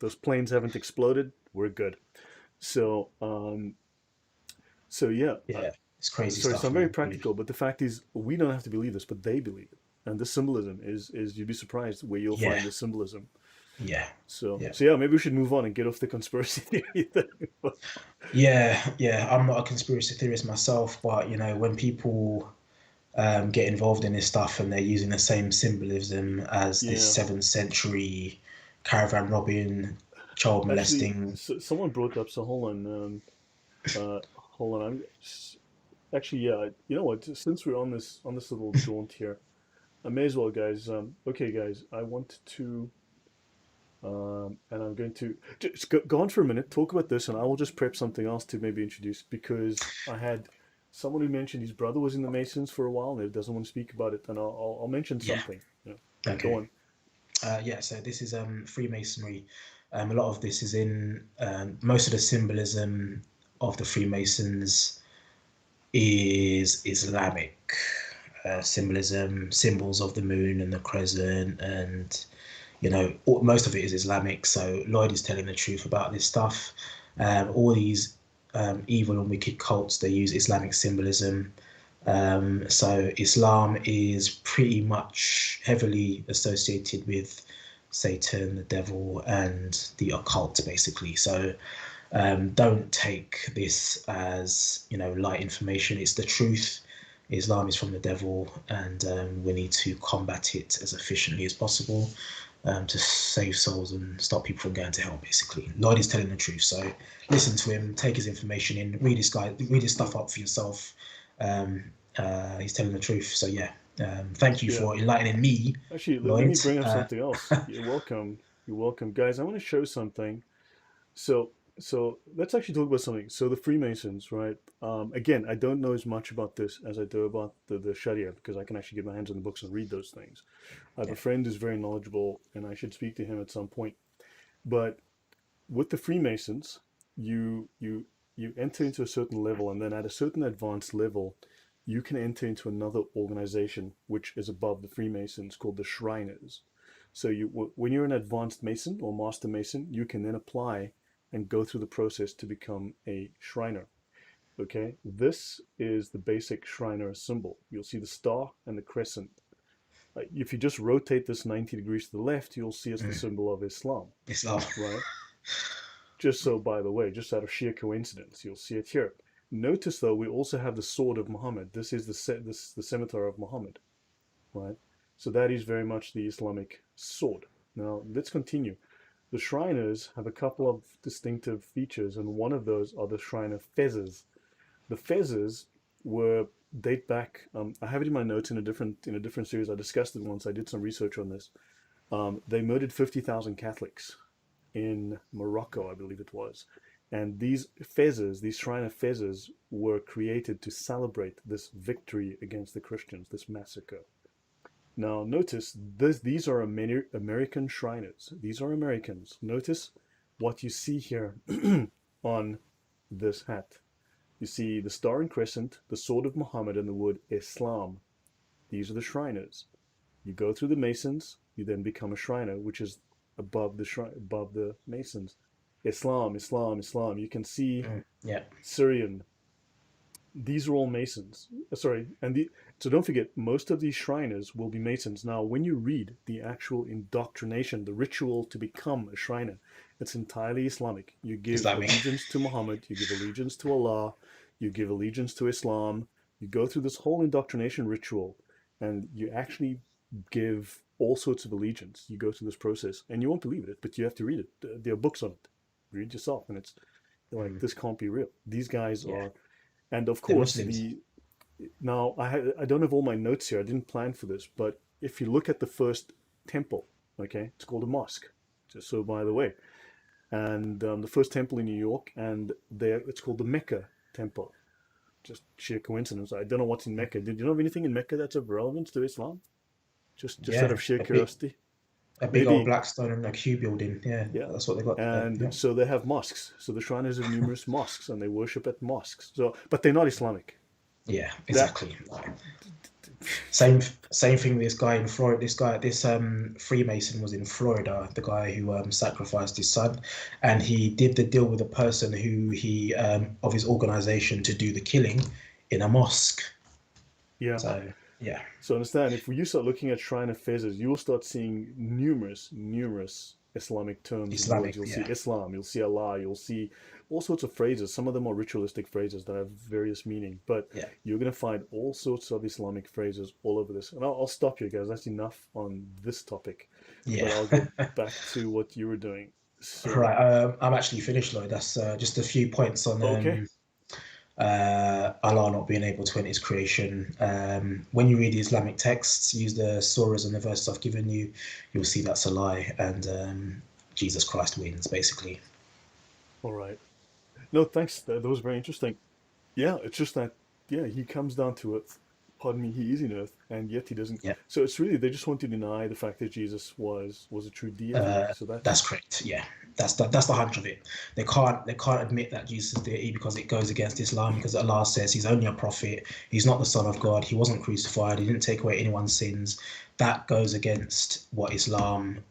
those planes haven't exploded. We're good. So, yeah. yeah. It's crazy Sorry, so stuff, I'm very man. Really. practical, but the fact is, we don't have to believe this, but they believe it. And the symbolism is you'd be surprised where you'll Yeah, find the symbolism. yeah, So, yeah. yeah, maybe we should move on and get off the conspiracy theory thing. Yeah, yeah. I'm not a conspiracy theorist myself, but when people get involved in this stuff and they're using the same symbolism as this Yeah, 7th century caravan robbing, child actually, molesting. someone brought up. So hold on. Actually, yeah. You know what? Since we're on this little jaunt here, I may as well, guys. Okay, guys. I want to, and I'm going to just go on for a minute, talk about this, and I will just prep something else to maybe introduce because I had someone who mentioned his brother was in the Masons for a while and he doesn't want to speak about it, and I'll mention Yeah. something. Yeah, go Okay. on. Yeah. So this is Freemasonry. A lot of this is in most of the symbolism of the Freemasons is Islamic symbolism, symbols of the moon and the crescent, and most of it is Islamic. So Lloyd is telling the truth about this stuff. All these evil and wicked cults, they use Islamic symbolism. So Islam is pretty much heavily associated with Satan, the devil, and the occult, basically. So don't take this as light information. It's the truth. Islam is from the devil, and we need to combat it as efficiently as possible to save souls and stop people from going to hell. Basically, Lloyd is telling the truth. So listen to him, take his information in, read his Yeah, stuff up for yourself. Um, he's telling the truth. So yeah, thank you yeah. for enlightening me, Actually, let me Lloyd. bring up something else. You're welcome. You're welcome, guys. I want to show something. So, let's actually talk about something. So the Freemasons, right? Again, I don't know as much about this as I do about the Sharia because I can actually get my hands on the books and read those things. I have a Yeah, friend who's very knowledgeable, and I should speak to him at some point. But with the Freemasons, you enter into a certain level, and then at a certain advanced level, you can enter into another organization which is above the Freemasons called the Shriners. So when you're an advanced Mason or Master Mason, you can then apply and go through the process to become a Shriner. Okay, this is the basic Shriner symbol. You'll see the star and the crescent. If you just rotate this 90 degrees to the left, you'll see it's the mm. symbol of Islam, Islam. right? Just so, by the way, just out of sheer coincidence, you'll see it here. Notice, though, we also have the sword of Muhammad. This is the scimitar of Muhammad, right? So that is very much the Islamic sword. Now, let's continue. The Shriners have a couple of distinctive features, and one of those are the Shriner fezzes. The fezzes were date back. I have it in my notes in a different series. I discussed it once. I did some research on this. They murdered 50,000 Catholics in Morocco, I believe it was. And these fezzes, these Shriner fezzes, were created to celebrate this victory against the Christians, this massacre. Now, notice these are American Shriners. These are Americans. Notice what you see here on this hat. You see the star and crescent, the sword of Muhammad, and the word Islam. These are the Shriners. You go through the Masons, you then become a Shriner, which is above the Masons. Islam, Islam, Islam. You can see Yeah. Syrian. These are all Masons. Sorry, so don't forget, most of these Shriners will be Masons. Now, when you read the actual indoctrination, the ritual to become a Shriner, it's entirely Islamic. You give Islamic. allegiance to Muhammad, you give allegiance to Allah, you give allegiance to Islam. You go through this whole indoctrination ritual, and you actually give all sorts of allegiance. You go through this process, and you won't believe it, but you have to read it. There are books on it. Read it yourself, and it's you're like, Mm. this can't be real. These guys Yeah. are, and of They're course Muslims. the now I don't have all my notes here. I didn't plan for this, but if you look at the first temple, okay, it's called a mosque. Just so by the way, and the first temple in New York, and there it's called the Mecca temple. Just sheer coincidence. I don't know what's in Mecca. Did you know of anything in Mecca that's of relevance to Islam? Just out Yeah, of sheer a bit curiosity. A big old maybe, black stone and a Q building. Yeah, yeah. that's what they got there. And Yeah. so they have mosques. So the Shriners have numerous mosques, and they worship at mosques. So, but they're not Islamic. Yeah, That exactly. Same same thing. This guy in Florida, this Freemason was in Florida. The guy who sacrificed his son, and he did the deal with a person who he of his organization to do the killing in a mosque. yeah. So yeah, So understand, if you start looking at shrine of fezzes, you'll start seeing numerous Islamic terms and words. Islamic. You'll see Yeah, Islam, you'll see Allah, you'll see all sorts of phrases. Some of them are ritualistic phrases that have various meaning, but yeah, you're going to find all sorts of Islamic phrases all over this. And I'll stop you guys. That's enough on this topic, yeah. but I'll get back to what you were doing. So, Right. I'm actually finished, Lloyd. That's just a few points on okay. Allah not being able to end his creation. When you read the Islamic texts, use the surahs and the verses I've given you, you'll see that's a lie, and Jesus Christ wins, basically. All right. No, thanks. That was very interesting. Yeah, it's just that, yeah, he comes down to earth. Pardon me, he is in earth, and yet he doesn't. Yeah, So it's really they just want to deny the fact that Jesus was a true deity. So that's that's correct. Yeah, that's the hunch of it. They can't admit that Jesus is deity because it goes against Islam. Because Allah says he's only a prophet. He's not the son of God. He wasn't crucified. He didn't take away anyone's sins. That goes against what Islam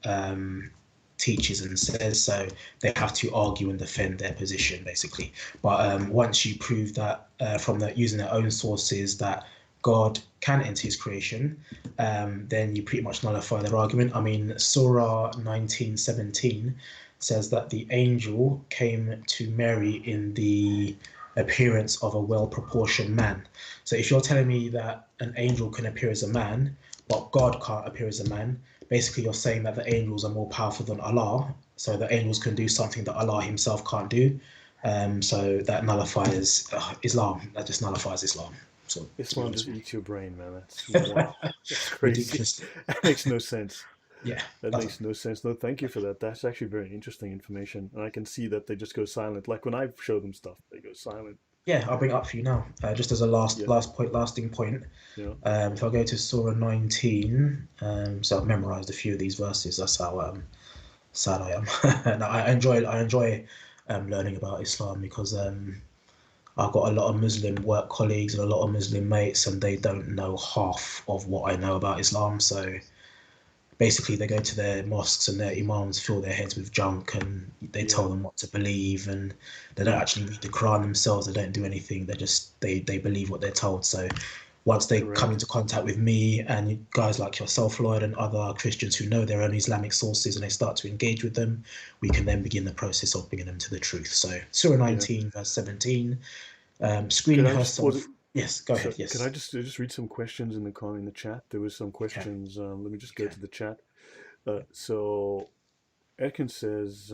teaches and says. So they have to argue and defend their position, basically. But once you prove that from using their own sources that God can enter his creation, then you pretty much nullify their argument. I mean, Surah 19:17 says that the angel came to Mary in the appearance of a well proportioned man. So if you're telling me that an angel can appear as a man, but God can't appear as a man, basically you're saying that the angels are more powerful than Allah. So the angels can do something that Allah himself can't do. So that nullifies Islam. That just nullifies Islam. So to be Islam honest just with eats your brain, man. That's wow. That's you, crazy. ridiculous. That makes no sense. Yeah, That doesn't. makes no sense. No, thank you for that. That's actually very interesting information. And I can see that they just go silent. Like when I show them stuff, they go silent. Yeah, I'll bring it up for you now. Just as a last Yeah, last point, lasting point. you know. If I go to Surah 19, so I've memorized a few of these verses. That's how sad I am. No, I enjoy learning about Islam because I've got a lot of Muslim work colleagues and a lot of Muslim mates, and they don't know half of what I know about Islam. So basically, they go to their mosques and their imams fill their heads with junk, and they tell Yeah, them what to believe, and they don't actually read the Quran themselves. They don't do anything. They believe what they're told. So once they come correct. into contact with me and guys like yourself, Lloyd, and other Christians who know their own Islamic sources, and they start to engage with them, we can then begin the process of bringing them to the truth. So Surah Yeah. 19, verse 17, Could screening I just pause it? herself. Yes, go So ahead. can I Yes, just read some questions in in the chat? There was some you can. questions. Let me just You go can. to the chat. So Erkin says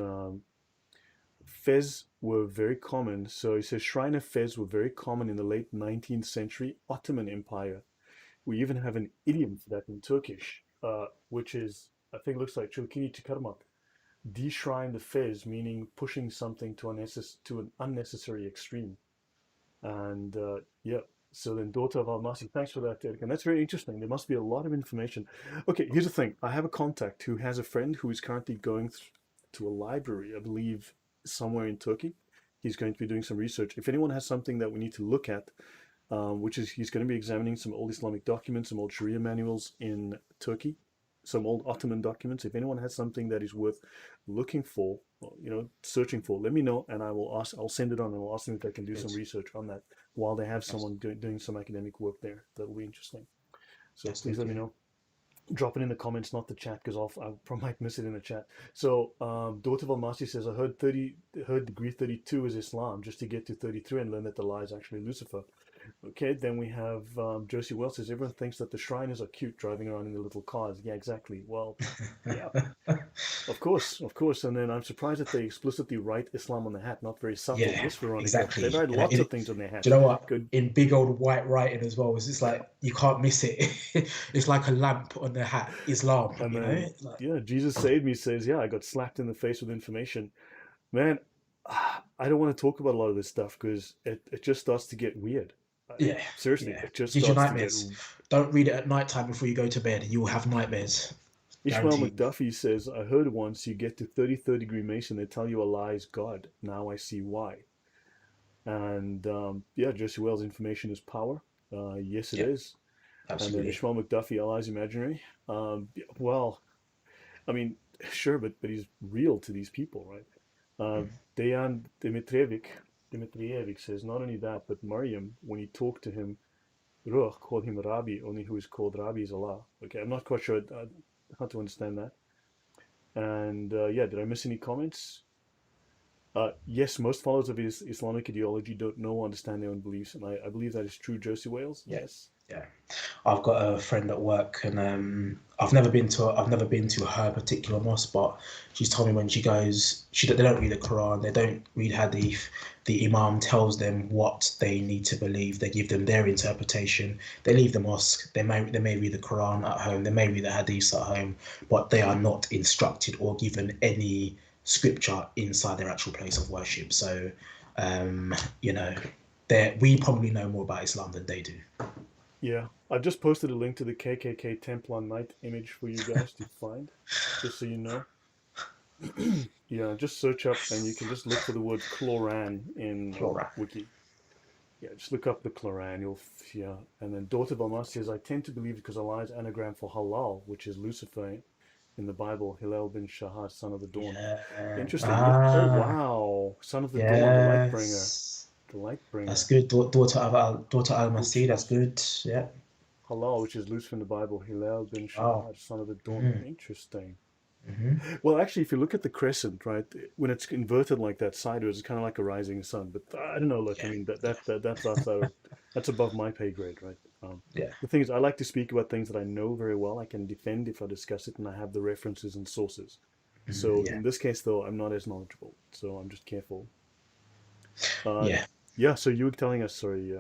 Fez were very common. So he says Shrine of Fez were very common in the late 19th century Ottoman Empire. We even have an idiom for that in Turkish, which is I think looks like Çılkini çıkarmak. Deshrine the Fez, meaning pushing something to an unnecessary extreme. And yeah, so then daughter of Almasi, thanks for that, Derek. And that's very interesting. There must be a lot of information. Okay, here's the thing. I have a contact who has a friend who is currently going to a library, I believe, somewhere in Turkey. He's going to be doing some research. If anyone has something that we need to look at, which is he's going to be examining some old Islamic documents, some old Sharia manuals in Turkey, some old Ottoman documents. If anyone has something that is worth looking for, or, searching for, let me know, and I will ask. I'll send it on, and I'll ask them if they can do some Good. research on that while they have That's, someone doing some academic work there. That'll be interesting. So that's please good. let me Yeah. know. Drop it in the comments, not the chat, because I probably might miss it in the chat. So, Daughter Valmasi says, I heard degree 32 is Islam, just to get to 33 and learn that the lie is actually Lucifer. Okay, then we have Josie Wells says, everyone thinks that the Shriners are cute driving around in their little cars. Yeah, exactly. Well, yeah, of course. And then I'm surprised that they explicitly write Islam on the hat. Not very subtle. Yeah, Yes, Veronica. They exactly. write And lots of things on their do hat. you know what? Good. In big old white writing as well, it's just Yeah. like you can't miss it. It's like a lamp on the hat. Islam, And you know? then, Like, yeah, Jesus saved me says, yeah, I got slapped in the face with information. Man, I don't want to talk about a lot of this stuff because it just starts to get weird. yeah, Seriously, yeah. it just Gives you starts to get nightmares. Don't read it at night time before you go to bed. You will have nightmares. Ishmael Guaranteed. McDuffie says, I heard once you get to 33rd degree Mason, they tell you Allah is God. Now I see why. And yeah, Jesse Wells' information is power. Yes, it Yeah, is. And then absolutely. Ishmael McDuffie, Allah is imaginary. Yeah, well, I mean, sure, but he's real to these people, right? Dejan Dimitrievich says not only that, but Maryam, when he talked to him, Ruach called him Rabbi, only who is called Rabbi is Allah. Okay, I'm not quite sure how to understand that. And yeah, did I miss any comments? Yes, most followers of Islamic ideology don't know or understand their own beliefs, and I believe that is true. Josie Wales, Yeah, yes. yeah. I've got a friend at work, and I've never been to her particular mosque, but she's told me when she goes, they don't read the Quran, they don't read Hadith. The Imam tells them what they need to believe. They give them their interpretation. They leave the mosque. They may read the Quran at home. They may read the Hadiths at home, but they are not instructed or given any scripture inside their actual place of worship. So, um, you know, we probably know more about Islam than they do. Yeah, I've just posted a link to the KKK Templar Knight image for you guys to find, just so you know. Yeah, just search up and you can just look for the word Cloran in Plural. Wiki. Yeah, just look up the Cloran. Yeah. And then Daughter Balma says, I tend to believe because Allah is anagram for halal, which is Lucifer in the Bible, Hillel bin Shahar, son of the dawn. Yeah. Interesting. Yeah. Oh Ah, wow, son of the dawn, the light bringer, yes. the light That's bringer. good. Daughter Al Which Masih. That's is good. Yeah. halal, which is Lucifer in the Bible, Hillel bin Oh. Shahar, son of the dawn. Mm-hmm. Interesting. Mm-hmm. Well, actually, if you look at the crescent, right, when it's inverted like that sideways, it's kind of like a rising sun. But I don't know. Look, I Yeah. mean, Yeah. that's above my pay grade, right? Yeah. The thing is, I like to speak about things that I know very well. I can defend if I discuss it, and I have the references and sources. Mhm. So Yeah. in this case, though, I'm not as knowledgeable, so I'm just careful. Uh, Yeah. yeah. So you were telling us, sorry,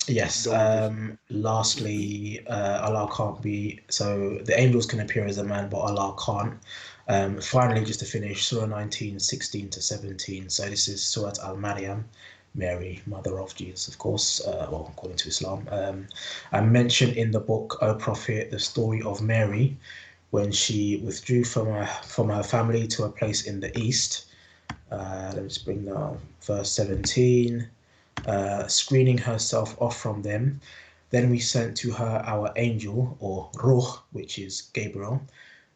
Yes. go on, please. Lastly, Allah can't be. So the angels can appear as a man, but Allah can't. Finally, just to finish, Surah 19, 16 to 17. So this is Surah Al Maryam, Mary, mother of Jesus, of course. Well, according to Islam. I mentioned in the book, O Prophet, the story of Mary when she withdrew from her family to a place in the east. Let me just bring down verse 17. Screening herself off from them. Then we sent to her our angel, or Ruh, which is Gabriel,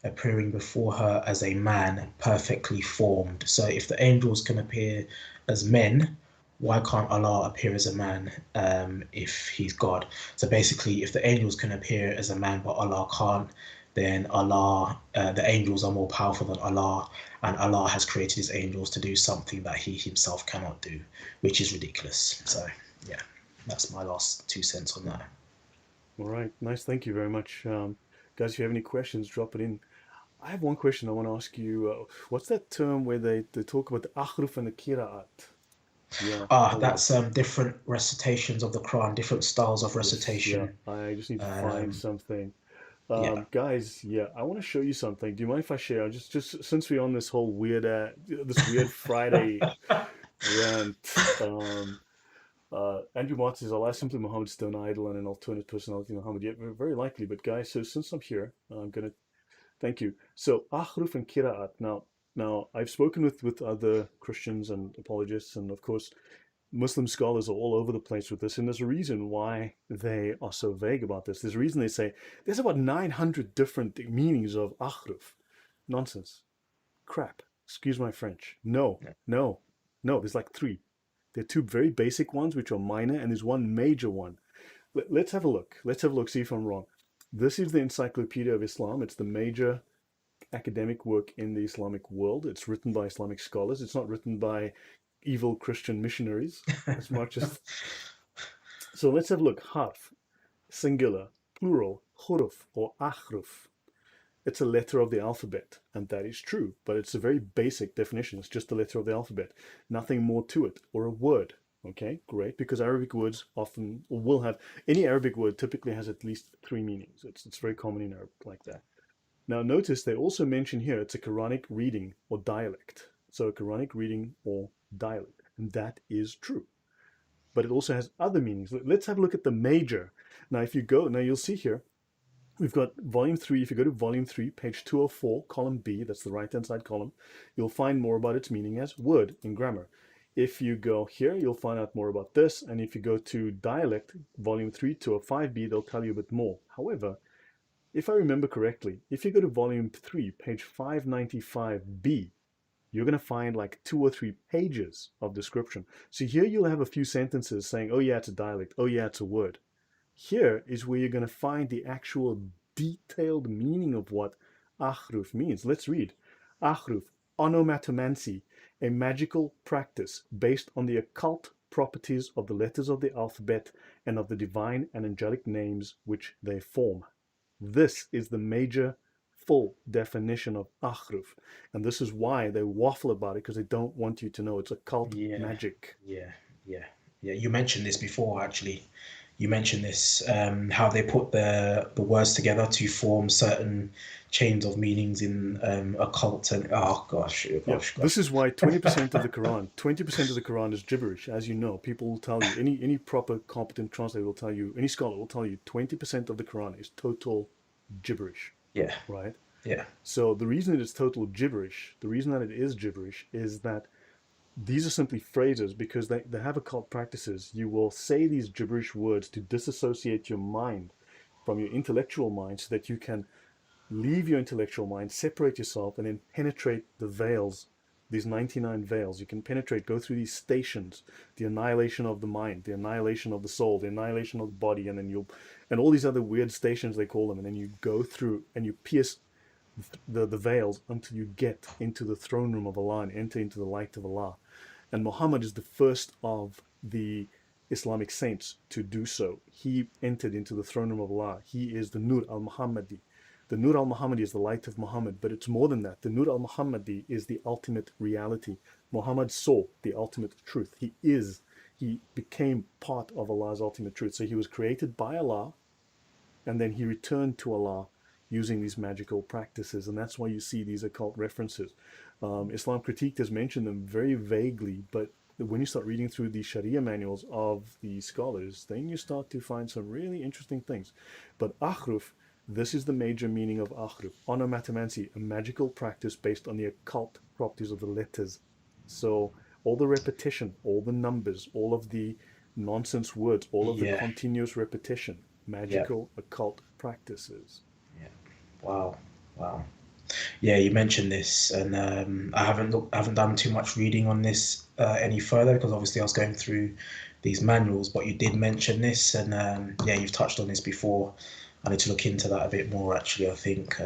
appearing before her as a man perfectly formed. So if the angels can appear as men, why can't Allah appear as a man if he's God? So basically, if the angels can appear as a man but Allah can't, then the angels are more powerful than Allah, and Allah has created his angels to do something that he himself cannot do, which is ridiculous. So yeah, that's my last 2 cents on that. All right, nice. Thank you very much, guys. If you have any questions, drop it in. I have one question I want to ask you. What's that term where they talk about the ahruf and the kiraat? Yeah, hello. That's different recitations of the Quran, different styles of Yes, yeah. recitation. I just need to find Um, something. yeah. Guys, yeah, I want to show you something. Do you mind if I share? Just since we're on this whole this weird Friday rant. Andrew Martin says, Allah is simply Muhammad's stone idol and an alternate personality to Muhammad. Yeah, very likely. But guys, so since I'm here, I'm gonna thank you. So ahruf and kiraat. Now I've spoken with other Christians and apologists, and of course Muslim scholars are all over the place with this, and there's a reason why they are so vague about this. There's a reason they say there's about 900 different meanings of ahruf. Nonsense. Crap. Excuse my French. No, no, no. There's like three. There are two very basic ones, which are minor, and there's one major one. Let's have a look. Let's have a look, see if I'm wrong. This is the Encyclopedia of Islam. It's the major academic work in the Islamic world. It's written by Islamic scholars. It's not written by evil Christian missionaries as much as. So let's have a look. Harf, singular, plural, huruf or ahruf. It's a letter of the alphabet, and that is true, but it's a very basic definition. It's just a letter of the alphabet, nothing more to it, or a word. Okay, great, because Arabic words often, or will have, any Arabic word typically has at least three meanings. It's very common in Arabic like that. Now, notice they also mention here it's a Quranic reading or dialect. So, a Quranic reading or dialect, and that is true. But it also has other meanings. Let's have a look at the major. Now, if you go, now you'll see here We've got volume 3. If you go to volume 3, page 204, column B, that's the right hand side column, you'll find more about its meaning as word in grammar. If you go here, you'll find out more about this. And if you go to dialect, volume 3, 205B, they'll tell you a bit more. However, if I remember correctly, if you go to volume 3, page 595B, you're going to find like 2 or 3 pages of description. So here you'll have a few sentences saying, oh yeah, it's a dialect. Oh yeah, it's a word. Here is where you're going to find the actual detailed meaning of what Ahruf means. Let's read. Ahruf, onomatomancy, a magical practice based on the occult properties of the letters of the alphabet and of the divine and angelic names which they form. This is the major full definition of Ahruf. And this is why they waffle about it, because they don't want you to know it's occult Yeah, magic. yeah, yeah, yeah. You mentioned this before, actually. You mentioned this, how they put the words together to form certain chains of meanings in occult and oh gosh, Yeah, gosh, this gosh. is why 20% of the Quran, 20% of the Quran is gibberish. As you know, people will tell you, any proper competent translator will tell you, any scholar will tell you 20% of the Quran is total gibberish, Yeah, right? yeah, So the reason it is total gibberish, the reason that it is gibberish is that these are simply phrases because they have occult practices. You will say these gibberish words to disassociate your mind from your intellectual mind so that you can leave your intellectual mind, separate yourself, and then penetrate the veils, these 99 veils. You can penetrate, go through these stations, the annihilation of the mind, the annihilation of the soul, the annihilation of the body, and then and all these other weird stations they call them, and then you go through and you pierce the veils until you get into the throne room of Allah and enter into the light of Allah. And Muhammad is the first of the Islamic saints to do so. He entered into the throne room of Allah. He is the Nur al-Muhammadi. The Nur al-Muhammadi is the light of Muhammad, but it's more than that. The Nur al-Muhammadi is the ultimate reality. Muhammad saw the ultimate truth. He became part of Allah's ultimate truth. So he was created by Allah, and then he returned to Allah using these magical practices, and that's why you see these occult references. Islam Critique has mentioned them very vaguely, but when you start reading through the Sharia manuals of the scholars, then you start to find some really interesting things. But Akhruf, this is the major meaning of Akhruf. Onomatomancy, a magical practice based on the occult properties of the letters. So all the repetition, all the numbers, all of the nonsense words, all of the yeah, continuous repetition, yeah, magical occult practices. yeah. Wow, wow. Yeah, you mentioned this, and I haven't done too much reading on this any further because obviously I was going through these manuals. But you did mention this, and yeah, you've touched on this before. I need to look into that a bit more. Actually, I think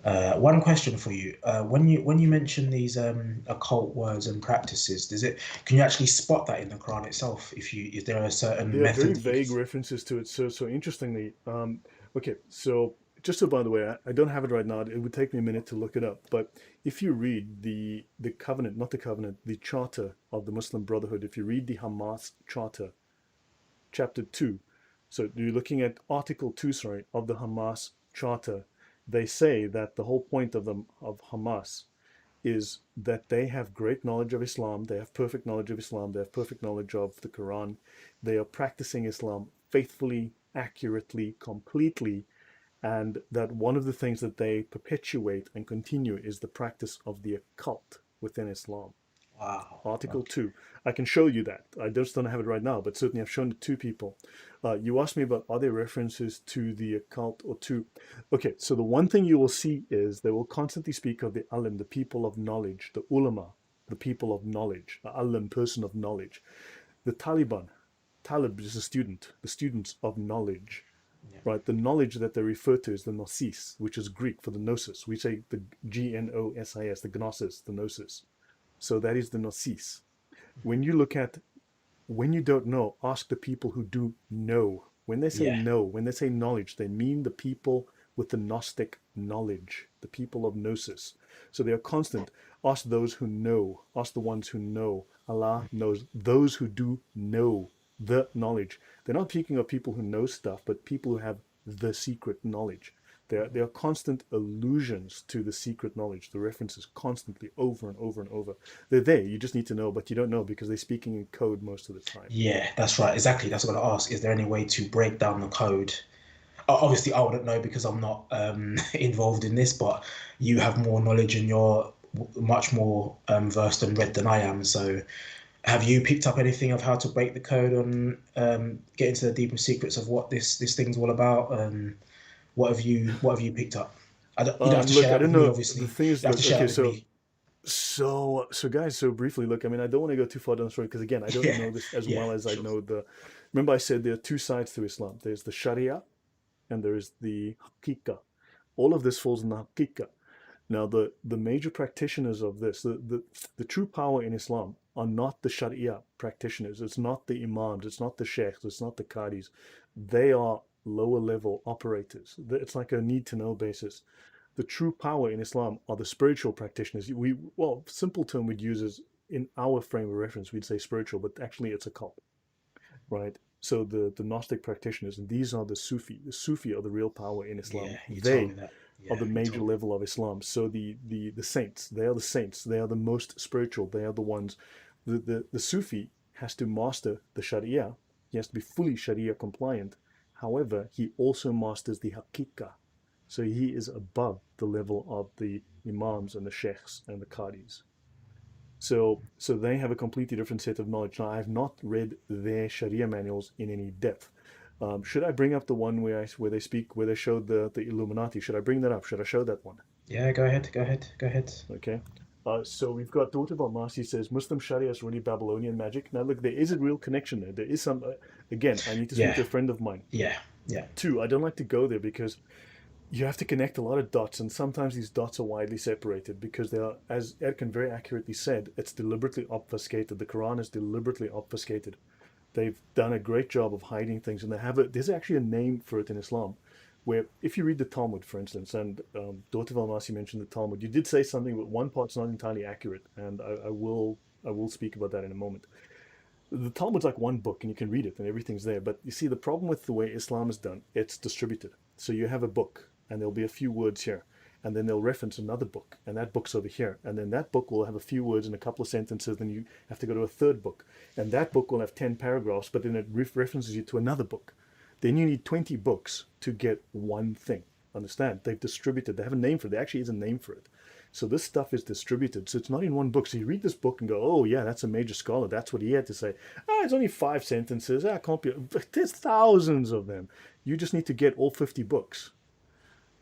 one question for you: when you Sure. mention these occult words and practices, does it can you actually spot that in the Quran itself? If you is there a certain There are very method that you can? vague references to it. So interestingly, okay. So just so by the way, I don't have it right now. It would take me a minute to look it up. But if you read the covenant, not the covenant, the charter of the Muslim Brotherhood, if you read the Hamas charter, chapter 2, so you're looking at article 2, sorry, of the Hamas charter, they say that the whole point of Hamas is that they have great knowledge of Islam, they have perfect knowledge of Islam, they have perfect knowledge of the Quran, they are practicing Islam faithfully, accurately, completely, and that one of the things that they perpetuate and continue is the practice of the occult within Islam. Wow. Article Okay. 2. I can show you that. I just don't have it right now, but certainly I've shown it to people. You asked me about are there references to the occult or to. Okay, so the one thing you will see is they will constantly speak of the alim, the people of knowledge, the ulama, the people of knowledge, the alim, person of knowledge. The Taliban, Talib is a student, the students of knowledge, Yeah. right? The knowledge that they refer to is the gnosis, which is Greek for the gnosis. We say the Gnosis, the gnosis, the gnosis. So that is the gnosis. When you look at when you don't know, ask the people who do know. When they say Yeah. know, when they say knowledge, they mean the people with the Gnostic knowledge, the people of Gnosis. So they are constant. Ask those who know, ask the ones who know. Allah knows those who do know the knowledge. They're not speaking of people who know stuff, but people who have the secret knowledge. There are constant allusions to the secret knowledge, the references constantly over and over and over. They're there. You just need to know, but you don't know because they're speaking in code most of the time. Yeah, that's right. Exactly. That's what I asked. Is there any way to break down the code? obviously I wouldn't know because I'm not involved in this, but you have more knowledge and you're much more versed and read than I am. So have you picked up anything of how to break the code and get into the deeper secrets of what this thing's all about? What have you picked up? You don't have to Look, share I that with don't me, know. The obviously. thing is, You have to look, share okay, that with so me. guys, so briefly, look, I mean, I don't want to go too far down the story because again, I don't Yeah, know this as yeah, well as I sure. know the. Remember, I said there are two sides to Islam. There's the Sharia and there is the Hakika. All of this falls in the Hakika. Now, the major practitioners of this, the true power in Islam, are not the Sharia practitioners. It's not the imams. It's not the sheikhs. It's not the qadis. They are lower level operators. It's like a need to know basis. The true power in Islam are the spiritual practitioners. Well, simple term we'd use is in our frame of reference, we'd say spiritual, but actually it's a cult, right? So the Gnostic practitioners, and these are the Sufi. The Sufi are the real power in Yeah, Islam. you told me They that. are Yeah, the you major told me. level of Islam. So the saints, they are the saints. They are the most spiritual. They are the ones. The Sufi has to master the Sharia. He has to be fully Sharia compliant. However, he also masters the Hakika. So he is above the level of the imams and the sheikhs and the qadis. So they have a completely different set of knowledge. Now, I have not read their Sharia manuals in any depth. Should I bring up the one where they speak, where they showed the Illuminati? Should I bring that up? Should I show that one? Yeah, go ahead, go ahead, go ahead. Okay. So we've got Daughter of Al-Masi says Muslim Sharia is really Babylonian magic. Now, look, there is a real connection there. There is some. Again, I need to speak Yeah, to a friend of mine. yeah, yeah. Two, I don't like to go there because you have to connect a lot of dots, and sometimes these dots are widely separated because they are, as Erkan very accurately said, it's deliberately obfuscated. The Quran is deliberately obfuscated. They've done a great job of hiding things, and there's actually a name for it in Islam, where if you read the Talmud, for instance, and Daughter Valmasi mentioned the Talmud, you did say something, but one part's not entirely accurate, and I will speak about that in a moment. The Talmud's like one book and you can read it and everything's there. But you see, the problem with the way Islam is done, it's distributed. So you have a book and there'll be a few words here. And then they'll reference another book, and that book's over here. And then that book will have a few words and a couple of sentences. Then you have to go to a third book. And that book will have 10 paragraphs, but then it references you to another book. Then you need 20 books to get one thing. Understand? They've distributed, they have a name for it. There actually is a name for it. So this stuff is distributed. So it's not in one book. So you read this book and go, oh, yeah, that's a major scholar. That's what he had to say. Ah, it's only 5 sentences. Ah, can't be. There's thousands of them. You just need to get all 50 books.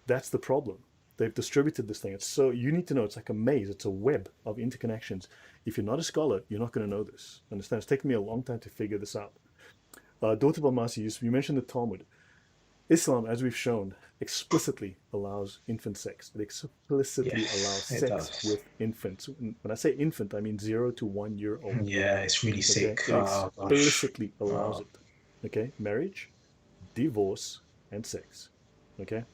That's the problem. They've distributed this thing. It's so, you need to know, it's like a maze. It's a web of interconnections. If you're not a scholar, you're not going to know this. Understand? It's taken me a long time to figure this out. Daughter Balmasi, you mentioned the Talmud. Islam, as we've shown, explicitly allows infant sex. It explicitly allows Yes, it sex does. with infants. When I say infant, I mean 0 to 1 year old. Yeah, it's really Okay, sick. it Oh gosh. explicitly allows Oh, it. Okay, marriage, divorce, and sex. Okay,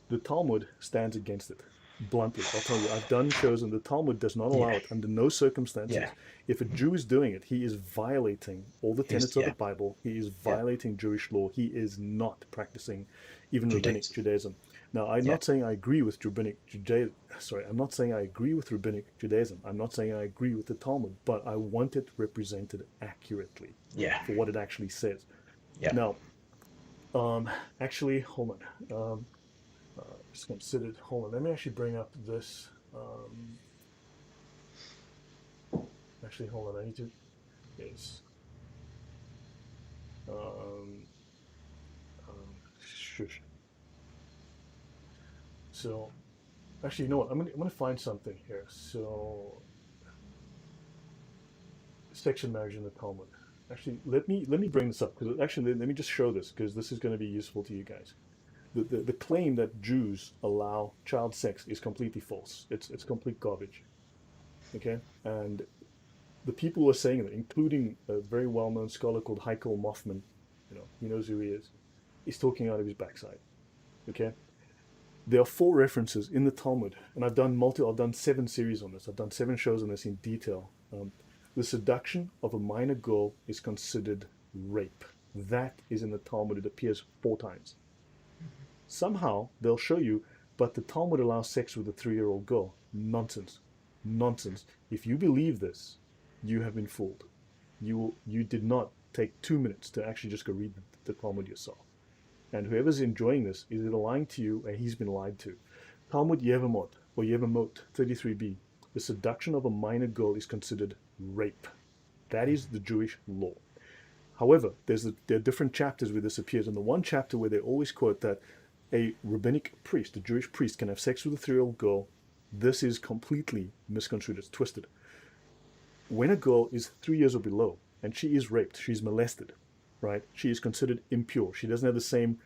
the Talmud stands against it. Bluntly, I'll tell you, I've done shows and the Talmud does not yeah, allow it under no yeah. circumstances. If a Jew is doing it, he is violating all the tenets of the Yeah, Bible. He is yeah. violating Jewish law. He is not practicing even rabbinic Judaism. Judaism. Now, I'm Yeah, not saying I agree with rabbinic Judaism. Sorry, I'm not saying I agree with rabbinic Judaism. I'm not saying I agree with the Talmud, but I want it represented accurately yeah, for what it actually says. yeah. Now, actually, hold on. Just considered. Hold on. Let me actually bring up this. Um, Actually, hold on. I need to. Is um, shush. So actually, you know what? I'm gonna find something here. So section marriage in the Talmud. Actually, let me bring this up because actually let me just show this because this is going to be useful to you guys. The claim that Jews allow child sex is completely false. It's complete garbage. Okay, and the people who are saying it, including a very well-known scholar called Heikel Mothman, he knows who he is. He's talking out of his backside. Okay, there are four references in the Talmud, and I've done 7 series on this. I've done 7 shows on this in detail. The seduction of a minor girl is considered rape. That is in the Talmud. It appears 4 times. Somehow they'll show you, but the Talmud allows sex with a 3-year-old girl. Nonsense, nonsense. If you believe this, you have been fooled. You did not take 2 minutes to actually just go read the Talmud yourself. And whoever's enjoying this is either lying to you or he's been lied to. Talmud Yevamot or Yevamot 33b. The seduction of a minor girl is considered rape. That is the Jewish law. However, there are different chapters where this appears. In the one chapter where they always quote that a rabbinic priest, a Jewish priest, can have sex with a 3-year-old girl, this is completely misconstrued. It's twisted. When a girl is 3 years or below and she is raped, she's molested, right? She is considered impure. She doesn't have the same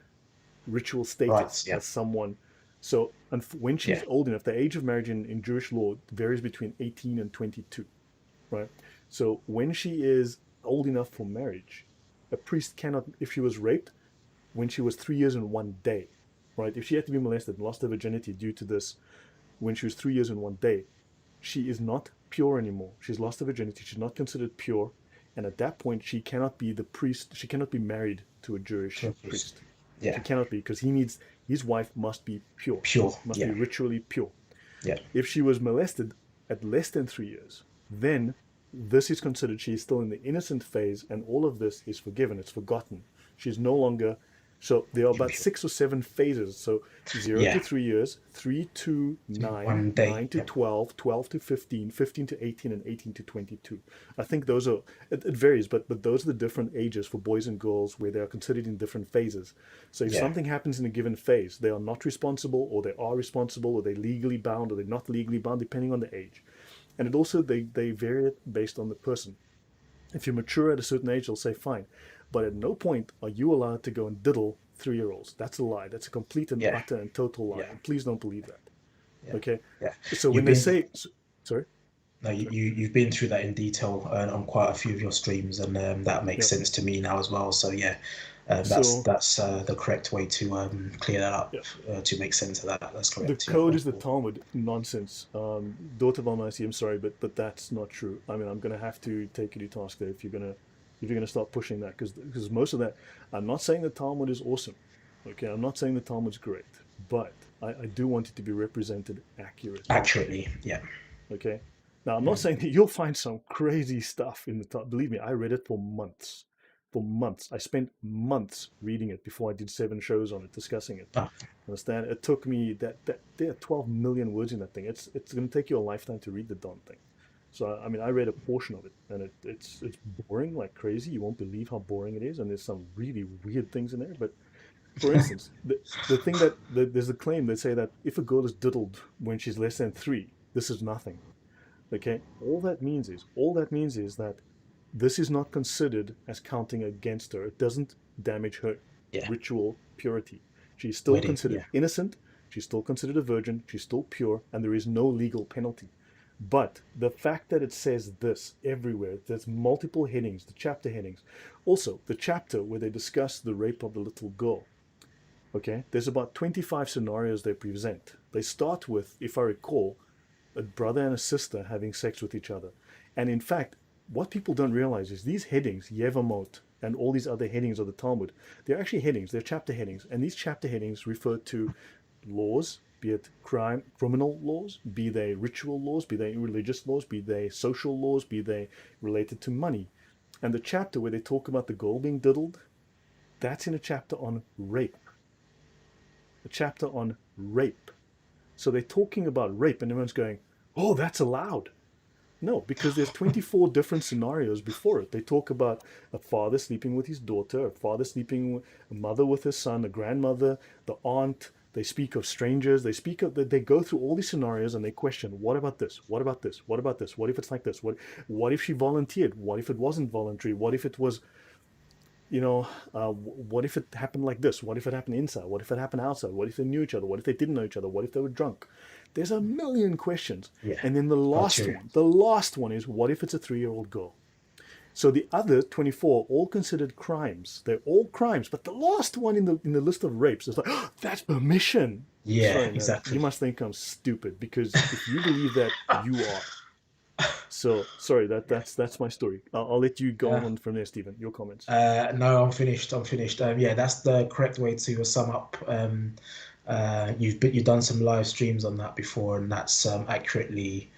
ritual Right. status Yeah. as someone. So when she's Yeah. old enough, the age of marriage in Jewish law varies between 18 and 22, right? So when she is old enough for marriage, a priest cannot, if she was raped when she was 3 years and 1 day, right? If she had to be molested and lost her virginity due to this when she was 3 years and 1 day, she is not pure anymore. She's lost her virginity. She's not considered pure. And at that point, she cannot be the priest. She cannot be married to a Jewish Purpose. priest. She Yeah. cannot be because his wife must be pure, Pure. must be Yeah. ritually pure. Yeah. If she was molested at less than 3 years, then this is considered she is still in the innocent phase, and all of this is forgiven. It's forgotten. She's no longer. So there are about Impure. 6 or 7 phases. So 0 to 3 years, 3 to 9, 1 day. 9 to Yeah. 12, 12 to 15, 15 to 18, and 18 to 22. I think those are, it varies, but those are the different ages for boys and girls where they are considered in different phases. So if Yeah. something happens in a given phase, they are not responsible, or they are responsible, or they're legally bound, or they're not legally bound, depending on the age. And it also, they vary it based on the person. If you're mature at a certain age, they'll say fine. But at no point are you allowed to go and diddle 3-year-olds. That's a lie. That's a complete and Yeah. utter and total lie. Yeah. And please don't believe that. Yeah. Okay? Yeah. So when You've they been say, sorry? No, Sorry. you've been through that in detail on quite a few of your streams, and that makes Yeah. sense to me now as well. So yeah, So, that's the correct way to clear that up yeah. to make sense of that. That's The correct. Yeah. code is the Talmud. Nonsense. Daughter of Almighty, I'm sorry, but that's not true. I mean, I'm gonna have to take you to task there if you're gonna start pushing that, because most of that, I'm not saying the Talmud is awesome. Okay, I'm not saying the Talmud's great, but I do want it to be represented accurately. Accurately. Yeah. Okay. Now, I'm not Mm. saying that you'll find some crazy stuff in the Talmud. Believe me, I read it for months. For months. I spent months reading it before I did 7 shows on it, discussing it. Ah, Understand? It took me that there are 12 million words in that thing. It's going to take you a lifetime to read the darn thing. So I mean, I read a portion of it, and it's boring like crazy. You won't believe how boring it is, and there's some really weird things in there. But for instance, the thing there's a claim they say that if a girl is diddled when she's less than 3, this is nothing. Okay, all that means is that this is not considered as counting against her. It doesn't damage her yeah. ritual purity. She's still Wedding. considered Yeah. innocent, she's still considered a virgin, she's still pure, and there is no legal penalty. But the fact that it says this everywhere, there's multiple headings, the chapter headings. Also, the chapter where they discuss the rape of the little girl. Okay, there's about 25 scenarios they present. They start with, if I recall, a brother and a sister having sex with each other. And in fact, what people don't realize is these headings, Yevamot, and all these other headings of the Talmud, they're actually headings, they're chapter headings. And these chapter headings refer to laws, be it criminal laws, be they ritual laws, be they religious laws, be they social laws, be they related to money. And the chapter where they talk about the girl being diddled, that's in a chapter on rape. A chapter on rape. So they're talking about rape, and everyone's going, oh, that's allowed. No, because there's 24 different scenarios before it. They talk about a father sleeping with his daughter, a father sleeping, a mother with her son, a grandmother, the aunt. They speak of strangers. They go through all these scenarios and they question, what about this? What about this? What about this? What if it's like this? What if she volunteered? What if it wasn't voluntary? What if it was, what if it happened like this? What if it happened inside? What if it happened outside? What if they knew each other? What if they didn't know each other? What if they were drunk? There's a million questions. Yeah. And then the Criteria. last one is, what if it's a 3-year-old girl? So the other 24 all considered crimes. They're all crimes, but the last one in the list of rapes is like, oh, that's permission. Yeah. Sorry, man. Exactly. You must think I'm stupid, because if you believe that, you are. So sorry, that's my story. I'll let you go Uh, on from there, Stephen. Your comments. no, I'm finished. I'm finished. Yeah, that's the correct way to sum up. You've done some live streams on that before, and that's accurately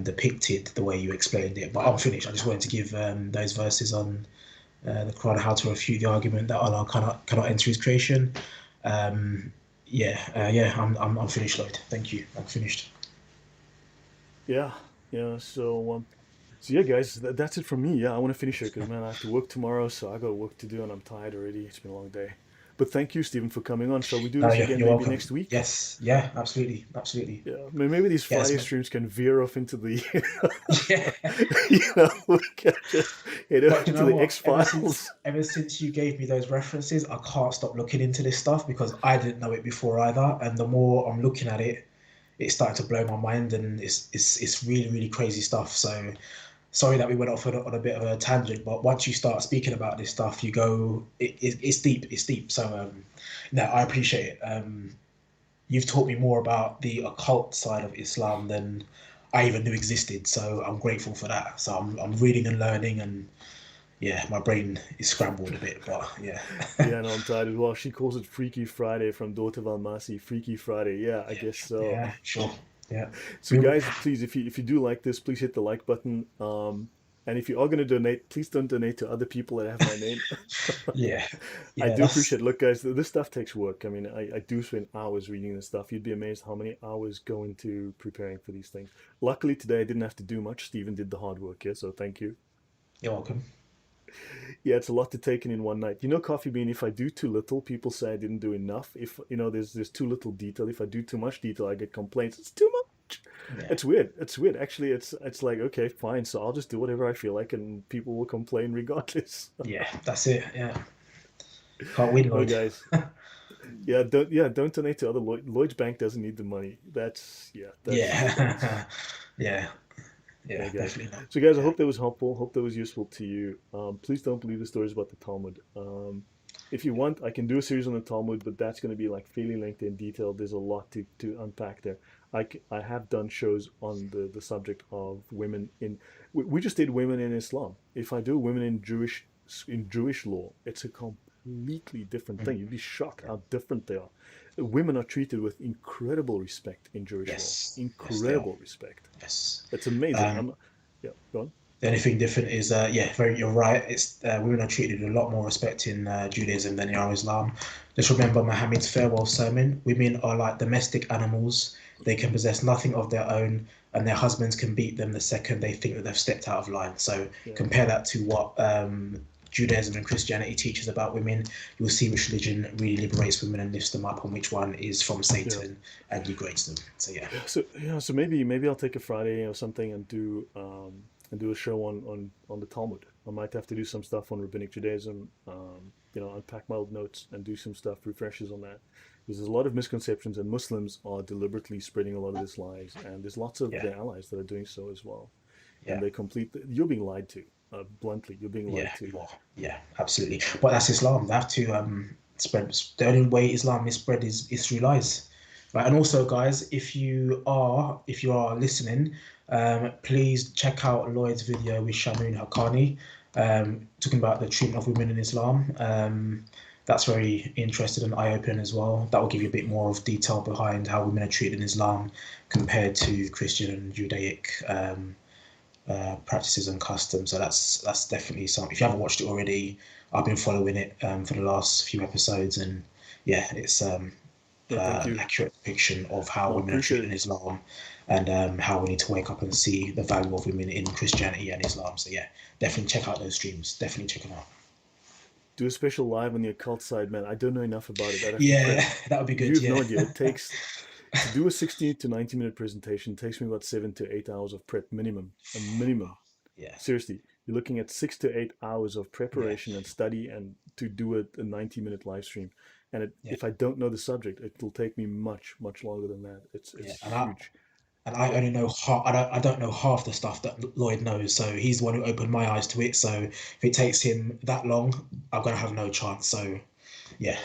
depicted the way you explained it. But I'm finished. I just wanted to give those verses on the Quran, how to refute the argument that Allah cannot enter His creation. Um, yeah, I'm finished, Lloyd. Thank you. I'm finished. Yeah, yeah. So yeah, guys, that's it from me. Yeah, I want to finish it because man, I have to work tomorrow, so I got work to do, and I'm tired already. It's been a long day. But thank you, Stephen, for coming on. Shall we do No, this again you're maybe welcome. next week? Yes, yeah, absolutely, absolutely. Yeah, maybe these Yes, Friday streams can veer off into the, yeah. we can just head But off you into know the what? X Files. Ever since you gave me those references, I can't stop looking into this stuff because I didn't know it before either. And the more I'm looking at it, it's starting to blow my mind, and it's really really crazy stuff. So sorry that we went off on a bit of a tangent, but once you start speaking about this stuff, you go, it's deep, it's deep. So no, I appreciate it. You've taught me more about the occult side of Islam than I even knew existed. So I'm grateful for that. So I'm reading and learning, and yeah, my brain is scrambled a bit, but yeah, Yeah, no, I'm tired as well. She calls it Freaky Friday from Daughter Valmasi. Freaky Friday. Yeah, I yeah, guess so. yeah, sure, yeah, So, we, guys, please, if you do like this, please hit the like button. And if you are going to donate, please don't donate to other people that have my name. yeah, I yeah. do That's appreciate. Look, guys, this stuff takes work. I mean, I do spend hours reading this stuff. You'd be amazed how many hours go into preparing for these things. Luckily, today I didn't have to do much. Stephen did the hard work here, so thank you. you're welcome. Yeah, it's a lot to take in one night. You know, Coffee Bean, if I do too little, people say I didn't do enough. If, there's too little detail. If I do too much detail, I get complaints. It's too much. Yeah, It's weird. It's weird. Actually, it's like, okay, fine. So I'll just do whatever I feel like and people will complain regardless. yeah, that's it. Yeah, can't win, No, Lloyd. guys. Yeah, don't donate to other Lloyd's Bank doesn't need the money. That's just dumb. Yeah, yeah, Yeah, yeah, guys. definitely not. So, guys, I Yeah, hope that was helpful. Hope that was useful to you. Please don't believe the stories about the Talmud. If you want, I can do a series on the Talmud, but that's going to be like fairly lengthy and detailed. There's a lot to unpack there. I have done shows on the subject of women in. We just did women in Islam. If I do women in Jewish law, it's a completely different mm, thing. You'd be shocked yeah. how different they are. Women are treated with incredible respect in Jewish law. Yes, yes, they are. Incredible respect. Yes. It's amazing. Um, Yeah, go on. The only thing different is, yeah, very, you're right. It's women are treated with a lot more respect in Judaism than they are Islam. Just remember Muhammad's farewell sermon. Women are like domestic animals. They can possess nothing of their own, and their husbands can beat them the second they think that they've stepped out of line. So Yeah, compare that to what Judaism and Christianity teaches about women. You'll see which religion really liberates women and lifts them up, and which one is from yeah, Satan and degrades them. So yeah, so maybe I'll take a Friday or something and do a show on the Talmud. I might have to do some stuff on rabbinic Judaism. Unpack my old notes and do some stuff refreshes on that. Because there's a lot of misconceptions, and Muslims are deliberately spreading a lot of these lies, and there's lots of yeah, their allies that are doing so as well. And yeah. you're being lied to. Bluntly, you're being lied Yeah, to. you are. Yeah, absolutely. But that's Islam. They have to spread. The only way Islam is spread is through lies, right? And also, guys, if you are listening, please check out Lloyd's video with Shamoon Haqqani, talking about the treatment of women in Islam. That's very interesting and eye-opening as well. That will give you a bit more of detail behind how women are treated in Islam compared to Christian and Judaic practices and customs. So that's definitely something. If you haven't watched it already, I've been following it for the last few episodes, and yeah, it's Yeah, thank an you. accurate depiction of how No, I women are appreciate treated it. in Islam, and how we need to wake up and see the value of women in Christianity and Islam. So yeah, definitely check out those streams. Definitely check them out. Do a special live on the occult side, man. I don't know enough about it. I'd have to prep. Yeah, that would be You good. have Yeah, no idea. It takes to do a 60 to 90 minute presentation takes me about 7 to 8 hours of prep minimum. A minimum. yeah, Seriously, you're looking at 6 to 8 hours of yeah, preparation and study and to do a 90-minute live stream. And yeah, if I don't know the subject, it'll take me much, much longer than that. It's yeah. And I huge. and I Yeah. only know half. I don't know half the stuff that Lloyd knows. So he's the one who opened my eyes to it. So if it takes him that long, I'm gonna have no chance. So yeah,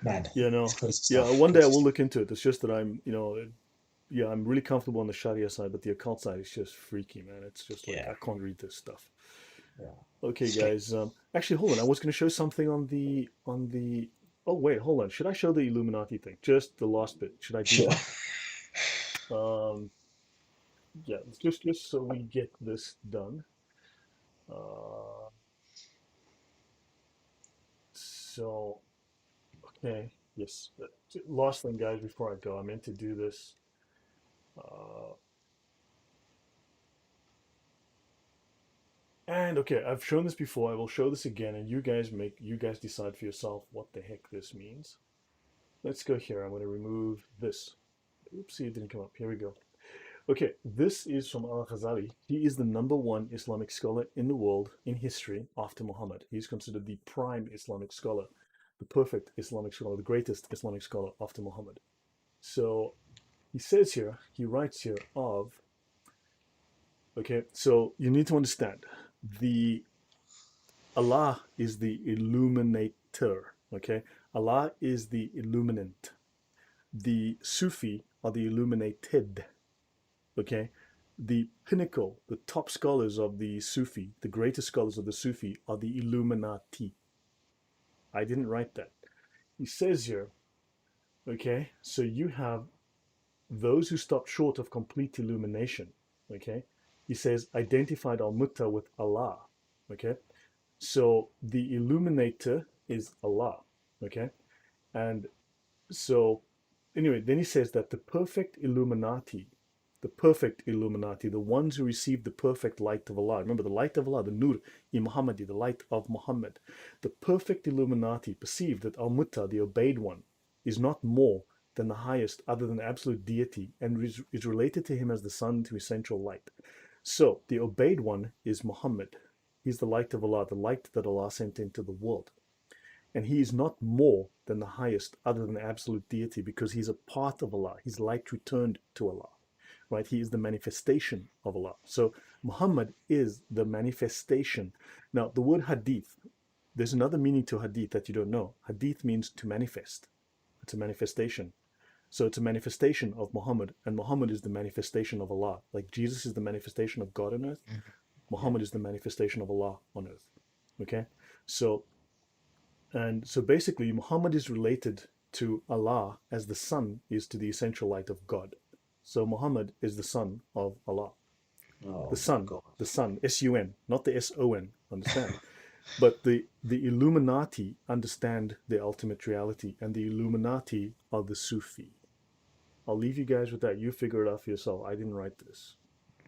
man, Yeah, it's no. crazy Yeah, stuff. one day I Crazy will stuff. look into it. It's just that yeah, I'm really comfortable on the Sharia side, but the occult side is just freaky, man. It's just like Yeah, I can't read this stuff. yeah. Okay, Straight. guys. Actually, hold on. I was going to show something on the. Oh wait, hold on. Should I show the Illuminati thing? Just the last bit. Should I do Sure. that? Um, yeah. Just so we get this done. Uh, So, okay, yes. Last thing, guys, before I go, I meant to do this. Uh, and okay, I've shown this before. I will show this again, and you guys decide for yourself what the heck this means. Let's go here. I'm going to remove this. Oopsie, it didn't come up. Here we go. Okay, this is from Al-Ghazali. He is the #1 Islamic scholar in the world in history after Muhammad. He's considered the prime Islamic scholar, the perfect Islamic scholar, the greatest Islamic scholar after Muhammad. So he says here, he writes here of, okay, so you need to understand the Allah is the illuminator, okay? Allah is the illuminant. The Sufi are the illuminated, okay? The pinnacle, the top scholars of the Sufi, the greatest scholars of the Sufi are the Illuminati. I didn't write that. He says here, okay, so you have those who stop short of complete illumination, okay? He says identified al-Mutta with Allah, okay? So the illuminator is Allah, okay? And so anyway, then he says that the perfect Illuminati, the ones who receive the perfect light of Allah. Remember, the light of Allah, the Nur-i-Muhammadi, the light of Muhammad. The perfect Illuminati perceive that Al-Mutta, the obeyed one, is not more than the highest other than absolute deity and is related to him as the sun to essential light. So the obeyed one is Muhammad. He's the light of Allah, the light that Allah sent into the world. And he is not more than the highest other than absolute deity because he's a part of Allah. His light returned to Allah, right? He is the manifestation of Allah. So Muhammad is the manifestation. Now, the word hadith, there's another meaning to hadith that you don't know. Hadith means to manifest. It's a manifestation. So it's a manifestation of Muhammad, and Muhammad is the manifestation of Allah. Like Jesus is the manifestation of God on earth, Muhammad is the manifestation of Allah on earth. Okay? So basically, Muhammad is related to Allah as the sun is to the essential light of God. So Muhammad is the son of Allah. Oh The my sun, God. the sun, S-U-N, not the S-O-N, understand? But the Illuminati understand the ultimate reality, and the Illuminati are the Sufi. I'll leave you guys with that. You figure it out for yourself. I didn't write this.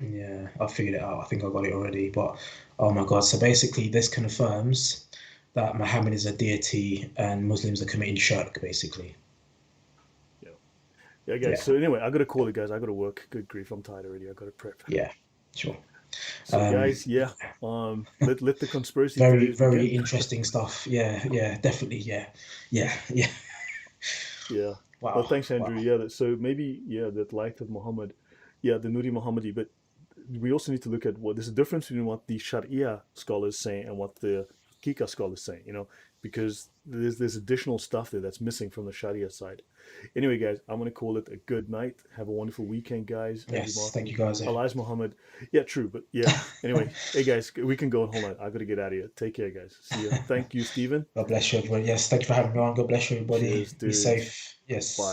Yeah, I figured it out. I think I got it already. But oh my God. So basically, this confirms that Muhammad is a deity and Muslims are committing shirk, basically. Yeah. Yeah, guys. Yeah, So anyway, I gotta call it, guys. I gotta work. Good grief, I'm tired already. I gotta prep. yeah, sure. So Um, guys, yeah. Let the conspiracy very, theories very begin. interesting stuff. Yeah, yeah, definitely. Yeah, yeah, yeah. Yeah. Well, Wow, thanks, Andrew. wow. Yeah. So maybe, yeah, that light of Muhammad. Yeah, the Nuri Muhammadi. But we also need to look at what there's a difference between what the Sharia scholars say and what the Hakika scholars say, because there's additional stuff there that's missing from the Sharia side. Anyway, guys, I'm gonna call it a good night. Have a wonderful weekend, guys. Andrew Yes, thank Martin, you guys. Elias Muhammad. Yeah, true, but yeah. Anyway, hey guys, we can go and hold on. I gotta get out of here. Take care, guys. See ya. Thank you, Stephen. God bless you, everybody. Yes, thank you for having me on. God bless you, everybody. Cheers, Be dudes. safe. Yes. Bye.